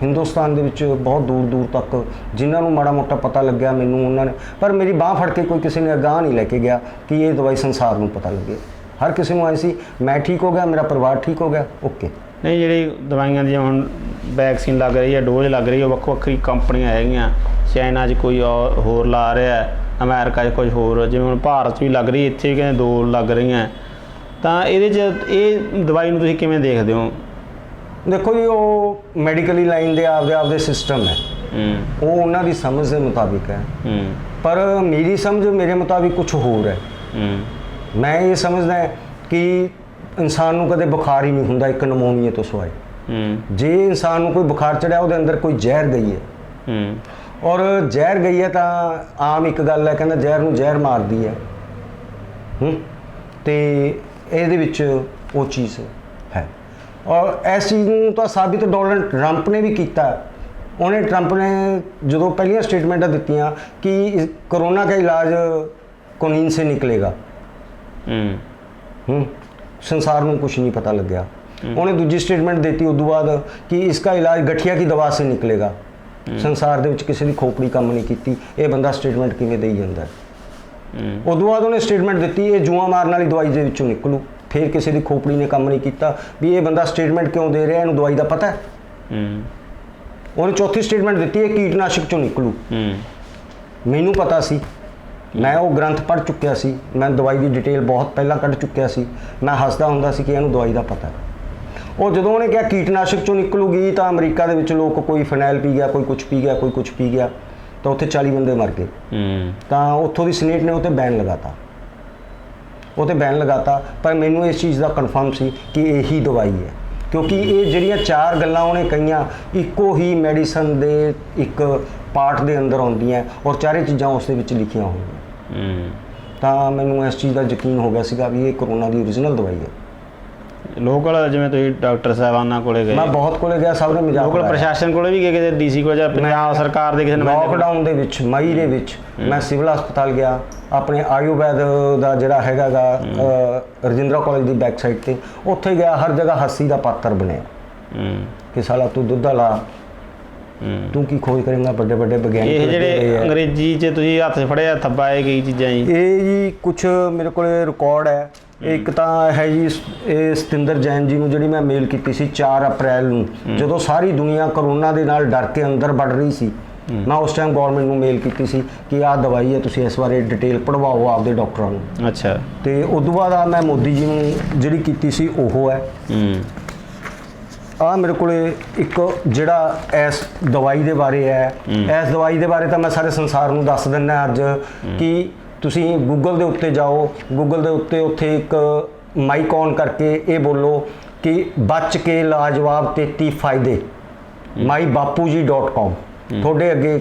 ਹਿੰਦੁਸਤਾਨ ਦੇ ਵਿੱਚ ਬਹੁਤ ਦੂਰ ਦੂਰ ਤੱਕ ਜਿਨ੍ਹਾਂ ਨੂੰ ਮਾੜਾ ਮੋਟਾ ਪਤਾ ਲੱਗਿਆ ਮੈਨੂੰ ਉਹਨਾਂ ਨੇ, ਪਰ ਮੇਰੀ ਬਾਹ ਫੜ ਕੇ ਕੋਈ ਕਿਸੇ ਨੇ ਅਗਾਂਹ ਨਹੀਂ ਲੈ ਕੇ ਗਿਆ ਕਿ ਇਹ ਦਵਾਈ ਸੰਸਾਰ ਨੂੰ ਪਤਾ ਲੱਗੇ। ਹਰ ਕਿਸੇ ਨੂੰ ਆਈ ਸੀ ਮੈਂ ਠੀਕ ਹੋ ਗਿਆ, ਮੇਰਾ ਪਰਿਵਾਰ ਠੀਕ ਹੋ ਗਿਆ, ਓਕੇ। ਨਹੀਂ, ਜਿਹੜੀ ਦਵਾਈਆਂ ਦੀਆਂ ਹੁਣ ਵੈਕਸੀਨ ਲੱਗ ਰਹੀ ਹੈ, ਡੋਜ਼ ਲੱਗ ਰਹੀ ਹੈ, ਵੱਖੋ ਵੱਖਰੀ ਕੰਪਨੀਆਂ ਹੈਗੀਆਂ। ਚਾਈਨਾ 'ਚ ਕੋਈ ਹੋਰ ਲਾ ਰਿਹਾ, ਅਮਰੀਕਾ 'ਚ ਕੁਝ ਹੋਰ, ਜਿਵੇਂ ਹੁਣ ਭਾਰਤ 'ਚ ਵੀ ਲੱਗ ਰਹੀ, ਇੱਥੇ ਵੀ ਕਹਿੰਦੇ 2 ਲੱਗ ਰਹੀਆਂ। ਤਾਂ ਇਹਦੇ 'ਚ ਇਹ ਦਵਾਈ ਨੂੰ ਤੁਸੀਂ ਕਿਵੇਂ ਦੇਖਦੇ ਹੋ? ਦੇਖੋ ਜੀ, ਉਹ ਮੈਡੀਕਲੀ ਲਾਈਨ ਦੇ ਆਪਦੇ ਸਿਸਟਮ ਹੈ, ਉਹ ਉਹਨਾਂ ਦੀ ਸਮਝ ਦੇ ਮੁਤਾਬਿਕ ਹੈ, ਪਰ ਮੇਰੀ ਸਮਝ ਮੇਰੇ ਮੁਤਾਬਿਕ ਕੁਝ ਹੋਰ ਹੈ। ਮੈਂ ਇਹ ਸਮਝਦਾ ਕਿ ਇਨਸਾਨ ਨੂੰ ਕਦੇ ਬੁਖਾਰ ਹੀ ਨਹੀਂ ਹੁੰਦਾ ਇੱਕ ਨਮੂਨੀਏ ਤੋਂ ਸਿਵਾਏ। ਜੇ ਇਨਸਾਨ ਨੂੰ ਕੋਈ ਬੁਖਾਰ ਚੜਿਆ ਉਹਦੇ ਅੰਦਰ ਕੋਈ ਜ਼ਹਿਰ ਗਈ ਹੈ, ਔਰ ਜ਼ਹਿਰ ਗਈ ਹੈ ਤਾਂ ਆਮ ਇੱਕ ਗੱਲ ਹੈ, ਕਹਿੰਦਾ ਜ਼ਹਿਰ ਨੂੰ ਜ਼ਹਿਰ ਮਾਰਦੀ ਹੈ। ਤੇ ਇਹਦੇ ਵਿੱਚ ਉਹ ਚੀਜ਼ ਹੈ, ਔਰ ਇਸ ਚੀਜ਼ ਨੂੰ ਤਾਂ ਸਾਬਿਤ ਡੋਨਾਲਡ ਟਰੰਪ ਨੇ ਵੀ ਕੀਤਾ। ਟਰੰਪ ਨੇ ਜਦੋਂ ਪਹਿਲੀਆਂ ਸਟੇਟਮੈਂਟਾਂ ਦਿੱਤੀਆਂ ਕਿ कोरोना का इलाज कुनीन से निकलेगा, संसार ਨੂੰ कुछ नहीं पता लग गया। उन्हें दूजी स्टेटमेंट देती उस बाद कि इसका इलाज गठिया की दवा से निकलेगा। संसार ਦੇ ਵਿੱਚ ਕਿਸੇ ਦੀ ਖੋਪੜੀ ਕੰਮ ਨਹੀਂ ਕੀਤੀ, ਇਹ ਬੰਦਾ ਸਟੇਟਮੈਂਟ ਕਿਵੇਂ ਦੇਈ ਜਾਂਦਾ। ਉਦੋਂ ਬਾਅਦ ਉਹਨੇ ਸਟੇਟਮੈਂਟ ਦਿੱਤੀ ਇਹ ਜੂਆ ਮਾਰਨ ਵਾਲੀ ਦਵਾਈ ਦੇ ਵਿੱਚੋਂ ਨਿਕਲੂ। ਫਿਰ ਕਿਸੇ ਦੀ ਖੋਪੜੀ ਨੇ ਕੰਮ ਨਹੀਂ ਕੀਤਾ ਵੀ ਇਹ ਬੰਦਾ ਸਟੇਟਮੈਂਟ ਕਿਉਂ ਦੇ ਰਿਹਾ, ਇਹਨੂੰ ਦਵਾਈ ਦਾ ਪਤਾ ਹੈ। ਉਹਨੇ ਚੌਥੀ ਸਟੇਟਮੈਂਟ ਦਿੱਤੀ ਇਹ ਕੀਟਨਾਸ਼ਕ ਚੋਂ ਨਿਕਲੂ। ਮੈਨੂੰ ਪਤਾ ਸੀ, ਮੈਂ ਉਹ ਗ੍ਰੰਥ ਪੜ੍ਹ ਚੁੱਕਿਆ ਸੀ, ਮੈਂ ਦਵਾਈ ਦੀ ਡਿਟੇਲ ਬਹੁਤ ਪਹਿਲਾਂ ਕੱਢ ਚੁੱਕਿਆ ਸੀ। ਮੈਂ ਹੱਸਦਾ ਹੁੰਦਾ ਸੀ ਕਿ ਇਹਨੂੰ ਦਵਾਈ ਦਾ ਪਤਾ। ਉਹ ਜਦੋਂ ਉਹਨੇ ਕਿਹਾ ਕੀਟਨਾਸ਼ਕ ਚੋਂ ਨਿਕਲੂਗੀ ਤਾਂ ਅਮਰੀਕਾ ਦੇ ਵਿੱਚ ਲੋਕ ਕੋਈ ਫਨੈਲ ਪੀ ਗਿਆ, ਕੋਈ ਕੁਛ ਪੀ ਗਿਆ, ਕੋਈ ਕੁਛ ਪੀ ਗਿਆ, ਤਾਂ ਉੱਥੇ 40 ਬੰਦੇ ਮਰ ਗਏ। ਤਾਂ ਉੱਥੋਂ ਦੀ ਸੀਨੇਟ ਨੇ ਉਹ 'ਤੇ ਬੈਨ ਲਗਾਤਾ। ਪਰ ਮੈਨੂੰ ਇਸ ਚੀਜ਼ ਦਾ ਕਨਫਰਮ ਸੀ ਕਿ ਇਹੀ ਦਵਾਈ ਹੈ, ਕਿਉਂਕਿ ਇਹ ਜਿਹੜੀਆਂ 4 ਗੱਲਾਂ ਉਹਨੇ ਕਹੀਆਂ ਇੱਕੋ ਹੀ ਮੈਡੀਸਨ ਦੇ ਇੱਕ ਪਾਰਟ ਦੇ ਅੰਦਰ ਆਉਂਦੀਆਂ, ਔਰ ਚਾਰੇ ਚੀਜ਼ਾਂ ਉਸ ਦੇ ਵਿੱਚ ਲਿਖੀਆਂ ਹੋਈਆਂ। ਤਾਂ ਮੈਨੂੰ ਇਸ ਚੀਜ਼ ਦਾ ਯਕੀਨ ਹੋ ਗਿਆ ਸੀਗਾ ਵੀ ਇਹ ਕਰੋਨਾ ਦੀ ਓਰੀਜਨਲ ਦਵਾਈ ਹੈ। ਲੋਕਲ ਜਿਵੇਂ ਤੁਸੀਂ ਡਾਕਟਰ ਸਾਹਿਬਾਨਾਂ ਕੋਲੇ ਗਏ? ਮੈਂ ਬਹੁਤ ਕੋਲੇ ਗਿਆ, ਸਭ ਨੇ ਮਜ਼ਾਕ ਲੋਕਲ ਪ੍ਰਸ਼ਾਸਨ ਕੋਲੇ ਵੀ ਗਏ, ਕਿਸੇ ਡੀਸੀ ਕੋਲ ਜਾਂ ਪੰਜਾਬ ਸਰਕਾਰ ਦੇ ਕਿਸੇ ਨੇ? ਲਾਕਡਾਊਨ ਦੇ ਵਿੱਚ ਮਈ ਦੇ ਵਿੱਚ ਮੈਂ ਸਿਵਲ ਹਸਪਤਾਲ ਗਿਆ, ਆਪਣੇ ਆਯੁਰਵੈਦ ਦਾ ਜਿਹੜਾ ਹੈਗਾ ਰਜਿੰਦਰਾ ਕਾਲਜ ਦੀ ਬੈਕ ਸਾਈਡ 'ਤੇ, ਉੱਥੇ ਗਿਆ। ਹਰ ਜਗ੍ਹਾ ਹਾਸੀ ਦਾ ਪਾਤਰ ਬਣਿਆ ਕਿ ਸਾਲਾ ਤੂੰ ਦੁੱਧ ਲਾ, ਤੂੰ ਕੀ ਖੋਜ ਕਰੇਂਗਾ, ਵੱਡੇ ਵੱਡੇ ਵਿਗਿਆਨੀ। ਇਹ ਜਿਹੜੇ ਅੰਗਰੇਜ਼ੀ 'ਚ ਤੁਸੀਂ ਹੱਥ 'ਚ ਫੜਿਆ ਥੱਬਾ, ਇਹ ਕੀ ਚੀਜ਼ਾਂ ਜੀ? ਇਹ ਜੀ ਕੁਛ ਮੇਰੇ ਕੋਲ ਰਿਕਾਰਡ ਹੈ। ਇੱਕ ਤਾਂ ਹੈ ਜੀ ਇਹ ਸਤਿੰਦਰ ਜੈਨ ਜੀ ਨੂੰ ਜਿਹੜੀ ਮੈਂ ਮੇਲ ਕੀਤੀ ਸੀ 4 ਅਪ੍ਰੈਲ ਨੂੰ, ਜਦੋਂ ਸਾਰੀ ਦੁਨੀਆ ਕਰੋਨਾ ਦੇ ਨਾਲ ਡਰ ਕੇ ਅੰਦਰ ਵੜ ਰਹੀ ਸੀ। ਮੈਂ ਉਸ ਟਾਈਮ ਗਵਰਨਮੈਂਟ ਨੂੰ ਮੇਲ ਕੀਤੀ ਸੀ ਕਿ ਆਹ ਦਵਾਈ ਹੈ, ਤੁਸੀਂ ਇਸ ਬਾਰੇ ਡਿਟੇਲ ਪੜਵਾਓ ਆਪਦੇ ਡਾਕਟਰਾਂ ਨੂੰ। ਅੱਛਾ। ਤੇ ਉਦੋਂ ਬਾਅਦ ਆ ਮੈਂ ਮੋਦੀ ਜੀ ਨੂੰ ਜਿਹੜੀ ਕੀਤੀ ਸੀ ਉਹ ਹੈ। ਆ ਮੇਰੇ ਕੋਲੇ ਇੱਕ ਜਿਹੜਾ ਇਸ ਦਵਾਈ ਦੇ ਬਾਰੇ ਹੈ, ਇਸ ਦਵਾਈ ਦੇ ਬਾਰੇ ਤਾਂ ਮੈਂ ਸਾਰੇ ਸੰਸਾਰ ਨੂੰ ਦੱਸ ਦਿੰਦਾ ਅੱਜ ਕਿ ਤੁਸੀਂ ਗੂਗਲ ਦੇ ਉੱਤੇ ਜਾਓ, ਗੂਗਲ ਦੇ ਉੱਤੇ ਉੱਥੇ ਇੱਕ ਮਾਈਕ ਔਨ ਕਰਕੇ ਇਹ ਬੋਲੋ ਕਿ ਬਚ ਕੇ ਲਾਜਵਾਬ 33 ਫਾਇਦੇ mybapuji.com, ਤੁਹਾਡੇ ਅੱਗੇ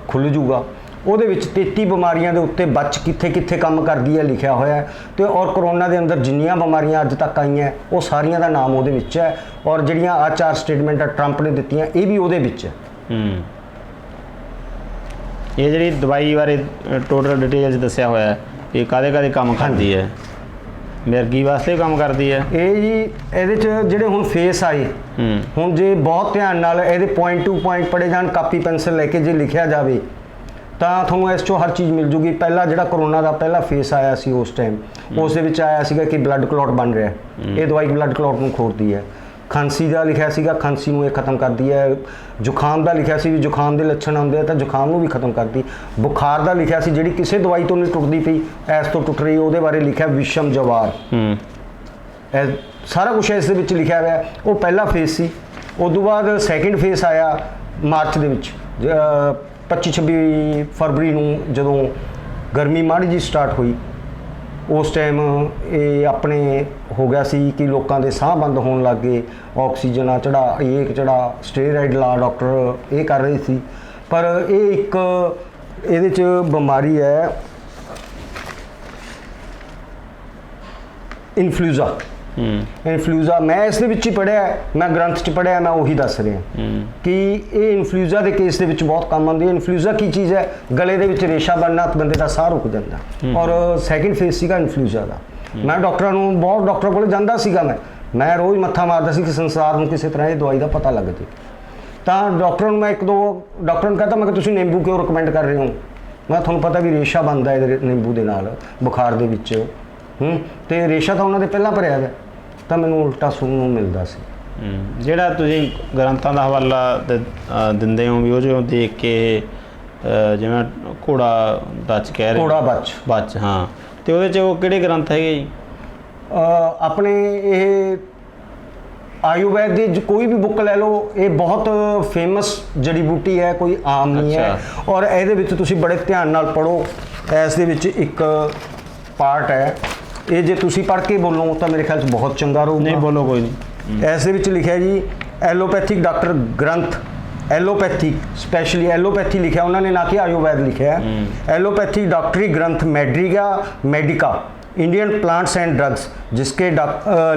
ਖੁੱਲ੍ਹ ਜੂਗਾ। ਉਹਦੇ ਵਿੱਚ 33 ਬਿਮਾਰੀਆਂ ਦੇ ਉੱਤੇ ਬਚ ਕਿੱਥੇ ਕਿੱਥੇ ਕੰਮ ਕਰਦੀ ਹੈ ਲਿਖਿਆ ਹੋਇਆ ਹੈ। ਤੇ ਔਰ ਕਰੋਨਾ ਦੇ ਅੰਦਰ ਜਿੰਨੀਆਂ ਬਿਮਾਰੀਆਂ ਅੱਜ ਤੱਕ ਆਈਆਂ ਉਹ ਸਾਰੀਆਂ ਦਾ ਨਾਮ ਉਹਦੇ ਵਿੱਚ ਹੈ, ਔਰ ਜਿਹੜੀਆਂ ਆ 4 ਸਟੇਟਮੈਂਟਾਂ ਟਰੰਪ ਨੇ ਦਿੱਤੀਆਂ ਇਹ ਵੀ ਉਹਦੇ ਵਿੱਚ ਹੈ। ਇਹ ਜਿਹੜੀ ਦਵਾਈ ਬਾਰੇ ਟੋਟਲ ਡਿਟੇਲ 'ਚ ਦੱਸਿਆ ਹੋਇਆ ਇਹ ਕਾਹਦੇ ਕੰਮ ਕਰਦੀ ਹੈ? ਮਿਰਗੀ ਵਾਸਤੇ ਕੰਮ ਕਰਦੀ ਹੈ ਇਹ ਜੀ। ਇਹਦੇ 'ਚ ਜਿਹੜੇ ਹੁਣ ਫੇਸ ਆਏ, ਹੁਣ ਜੇ ਬਹੁਤ ਧਿਆਨ ਨਾਲ ਇਹਦੇ ਪੁਆਇੰਟ ਟੂ ਪੁਆਇੰਟ ਪੜ੍ਹੇ ਜਾਣ, ਕਾਪੀ ਪੈਨਸਿਲ ਲੈ ਕੇ ਜੇ ਲਿਖਿਆ ਜਾਵੇ ਤਾਂ ਤੁਹਾਨੂੰ ਇਸ 'ਚੋਂ ਹਰ ਚੀਜ਼ ਮਿਲ ਜੂਗੀ। ਪਹਿਲਾ ਜਿਹੜਾ ਕਰੋਨਾ ਦਾ ਪਹਿਲਾ ਫੇਸ ਆਇਆ ਸੀ ਉਸ ਟਾਈਮ, ਉਸ ਦੇ ਵਿੱਚ ਆਇਆ ਸੀਗਾ ਕਿ ਬਲੱਡ ਕਲੌਟ ਬਣ ਰਿਹਾ, ਇਹ ਦਵਾਈ ਬਲੱਡ ਕਲੌਟ ਨੂੰ ਖੋਰਦੀ ਹੈ। ਖਾਂਸੀ ਦਾ ਲਿਖਿਆ ਸੀਗਾ, ਖਾਂਸੀ ਨੂੰ ਇਹ ਖਤਮ ਕਰਦੀ ਹੈ। ਜ਼ੁਕਾਮ ਦਾ ਲਿਖਿਆ ਸੀ ਵੀ ਜ਼ੁਕਾਮ ਦੇ ਲੱਛਣ ਆਉਂਦੇ ਆ ਤਾਂ ਜ਼ੁਕਾਮ ਨੂੰ ਵੀ ਖਤਮ ਕਰਦੀ। ਬੁਖਾਰ ਦਾ ਲਿਖਿਆ ਸੀ ਜਿਹੜੀ ਕਿਸੇ ਦਵਾਈ ਤੋਂ ਨਹੀਂ ਟੁੱਟਦੀ ਪਈ, ਐਸ ਤੋਂ ਟੁੱਟ ਰਹੀ, ਉਹਦੇ ਬਾਰੇ ਲਿਖਿਆ ਵਿਸ਼ਮ ਜਵਾਰ। ਇਹ ਸਾਰਾ ਕੁਛ ਇਸ ਦੇ ਵਿੱਚ ਲਿਖਿਆ ਹੋਇਆ। ਉਹ ਪਹਿਲਾ ਫੇਸ ਸੀ। ਉਦੋਂ ਬਾਅਦ ਸੈਕਿੰਡ ਫੇਸ ਆਇਆ ਮਾਰਚ ਦੇ ਵਿੱਚ, 25-26 ਫਰਵਰੀ ਨੂੰ ਜਦੋਂ ਗਰਮੀ ਮਾੜੀ ਜੀ ਸਟਾਰਟ ਹੋਈ। ਉਸ ਟਾਈਮ ਇਹ ਆਪਣੇ ਹੋ ਗਿਆ ਸੀ ਕਿ ਲੋਕਾਂ ਦੇ ਸਾਹ ਬੰਦ ਹੋਣ ਲੱਗ ਗਏ, ਆਕਸੀਜਨ ਚੜਾ, ਇਹ ਚੜਾ, ਸਟੇਰਾਇਡ ਲਾ ਡਾਕਟਰ ਇਹ ਕਰ ਰਹੇ ਸੀ। ਪਰ ਇਹ ਇੱਕ ਇਹਦੇ 'ਚ ਬਿਮਾਰੀ ਹੈ ਇਨਫਲੂਐਂਜ਼ਾ। ਇਨਫਲੂਐਂਜ਼ਾ ਮੈਂ ਇਸ ਦੇ ਵਿੱਚ ਹੀ ਪੜ੍ਹਿਆ, ਮੈਂ ਗ੍ਰੰਥ 'ਚ ਪੜ੍ਹਿਆ, ਮੈਂ ਉਹੀ ਦੱਸ ਰਿਹਾ ਕਿ ਇਹ ਇਨਫਲੂਐਂਜ਼ਾ ਦੇ ਕੇਸ ਦੇ ਵਿੱਚ ਬਹੁਤ ਕੰਮ ਆਉਂਦੀ ਹੈ। ਇਨਫਲੂਐਂਜ਼ਾ ਕੀ ਚੀਜ਼ ਹੈ? ਗਲੇ ਦੇ ਵਿੱਚ ਰੇਸ਼ਾ ਬਣਨਾ, ਬੰਦੇ ਦਾ ਸਾਹ ਰੁਕ ਜਾਂਦਾ। ਔਰ ਸੈਕਿੰਡ ਫੇਸ ਸੀਗਾ ਇਨਫਲੂਐਂਜ਼ਾ ਦਾ। ਮੈਂ ਡਾਕਟਰਾਂ ਨੂੰ ਬਹੁਤ ਡਾਕਟਰ ਕੋਲ ਜਾਂਦਾ ਸੀਗਾ, ਮੈਂ ਰੋਜ਼ ਮੱਥਾ ਮਾਰਦਾ ਸੀ ਕਿ ਸੰਸਾਰ ਨੂੰ ਕਿਸੇ ਤਰ੍ਹਾਂ ਇਹ ਦਵਾਈ ਦਾ ਪਤਾ ਲੱਗ ਜੇ। ਤਾਂ ਡਾਕਟਰ ਨੂੰ ਮੈਂ ਇੱਕ ਦੋ ਡਾਕਟਰ ਨੂੰ ਕਹਤਾ, ਮੈਂ ਕਿ ਤੁਸੀਂ ਨਿੰਬੂ ਕਿਉਂ ਰਿਕਮੈਂਡ ਕਰ ਰਹੇ ਹੋ, ਮੈਂ ਤੁਹਾਨੂੰ ਪਤਾ ਵੀ ਰੇਸ਼ਾ ਬਣਦਾ ਇਹਦੇ ਨਿੰਬੂ ਦੇ ਨਾਲ ਬੁਖਾਰ ਦੇ ਵਿੱਚ, ਤੇ ਰੇਸ਼ਾ ਤਾਂ ਉਹਨਾਂ ਦੇ ਪਹਿਲਾਂ ਭਰਿਆ ਗਿਆ, ਤਾਂ ਮੈਨੂੰ ਉਲਟਾ ਸੁਣਨ ਨੂੰ ਮਿਲਦਾ ਸੀ। ਜਿਹੜਾ ਤੁਸੀਂ ਗ੍ਰੰਥਾਂ ਦਾ ਹਵਾਲਾ ਦਿੰਦੇ ਹੋ ਵੀ ਉਹ ਜੋ ਦੇਖ ਕੇ ਜਿਵੇਂ ਘੋੜਾ ਬਚ ਕਹਿ ਰਹੇ, ਘੋੜਾ ਬਚ ਹਾਂ, ਤੇ ਉਹਦੇ 'ਚ ਉਹ ਕਿਹੜੇ ਗ੍ਰੰਥ ਹੈਗੇ ਜੀ? ਆਪਣੇ ਇਹ ਆਯੁर्वेद ਦੀ ਕੋਈ ਵੀ ਬੁੱਕ ਲੈ ਲਓ, ਇਹ ਬਹੁਤ ਫੇਮਸ ਜੜੀ ਬੂਟੀ ਹੈ, ਕੋਈ ਆਮ ਨਹੀਂ ਹੈ। ਔਰ ਇਹਦੇ ਵਿੱਚ ਤੁਸੀਂ ਬੜੇ ਧਿਆਨ ਨਾਲ ਪੜ੍ਹੋ, ਇਸ ਦੇ ਵਿੱਚ ਇੱਕ ਪਾਰਟ ਹੈ, ਇਹ ਜੇ ਤੁਸੀਂ ਪੜ੍ਹ ਕੇ ਬੋਲੋ ਤਾਂ ਮੇਰੇ ਖਿਆਲ 'ਚ ਬਹੁਤ ਚੰਗਾ ਰਹੂਗਾ। ਨਹੀਂ ਬੋਲੋ ਕੋਈ ਨਹੀਂ। ਇਸ ਦੇ ਵਿੱਚ ਲਿਖਿਆ ਜੀ ਐਲੋਪੈਥਿਕ ਡਾਕਟਰ ਗ੍ਰੰਥ, ਐਲੋਪੈਥਿਕ स्पेशली एलोपैथी लिखा उन्होंने, ना कि आयुर्वेद लिखा है। एलोपैथी डॉक्टरी ग्रंथ Medica Indian plants and drugs, जिसके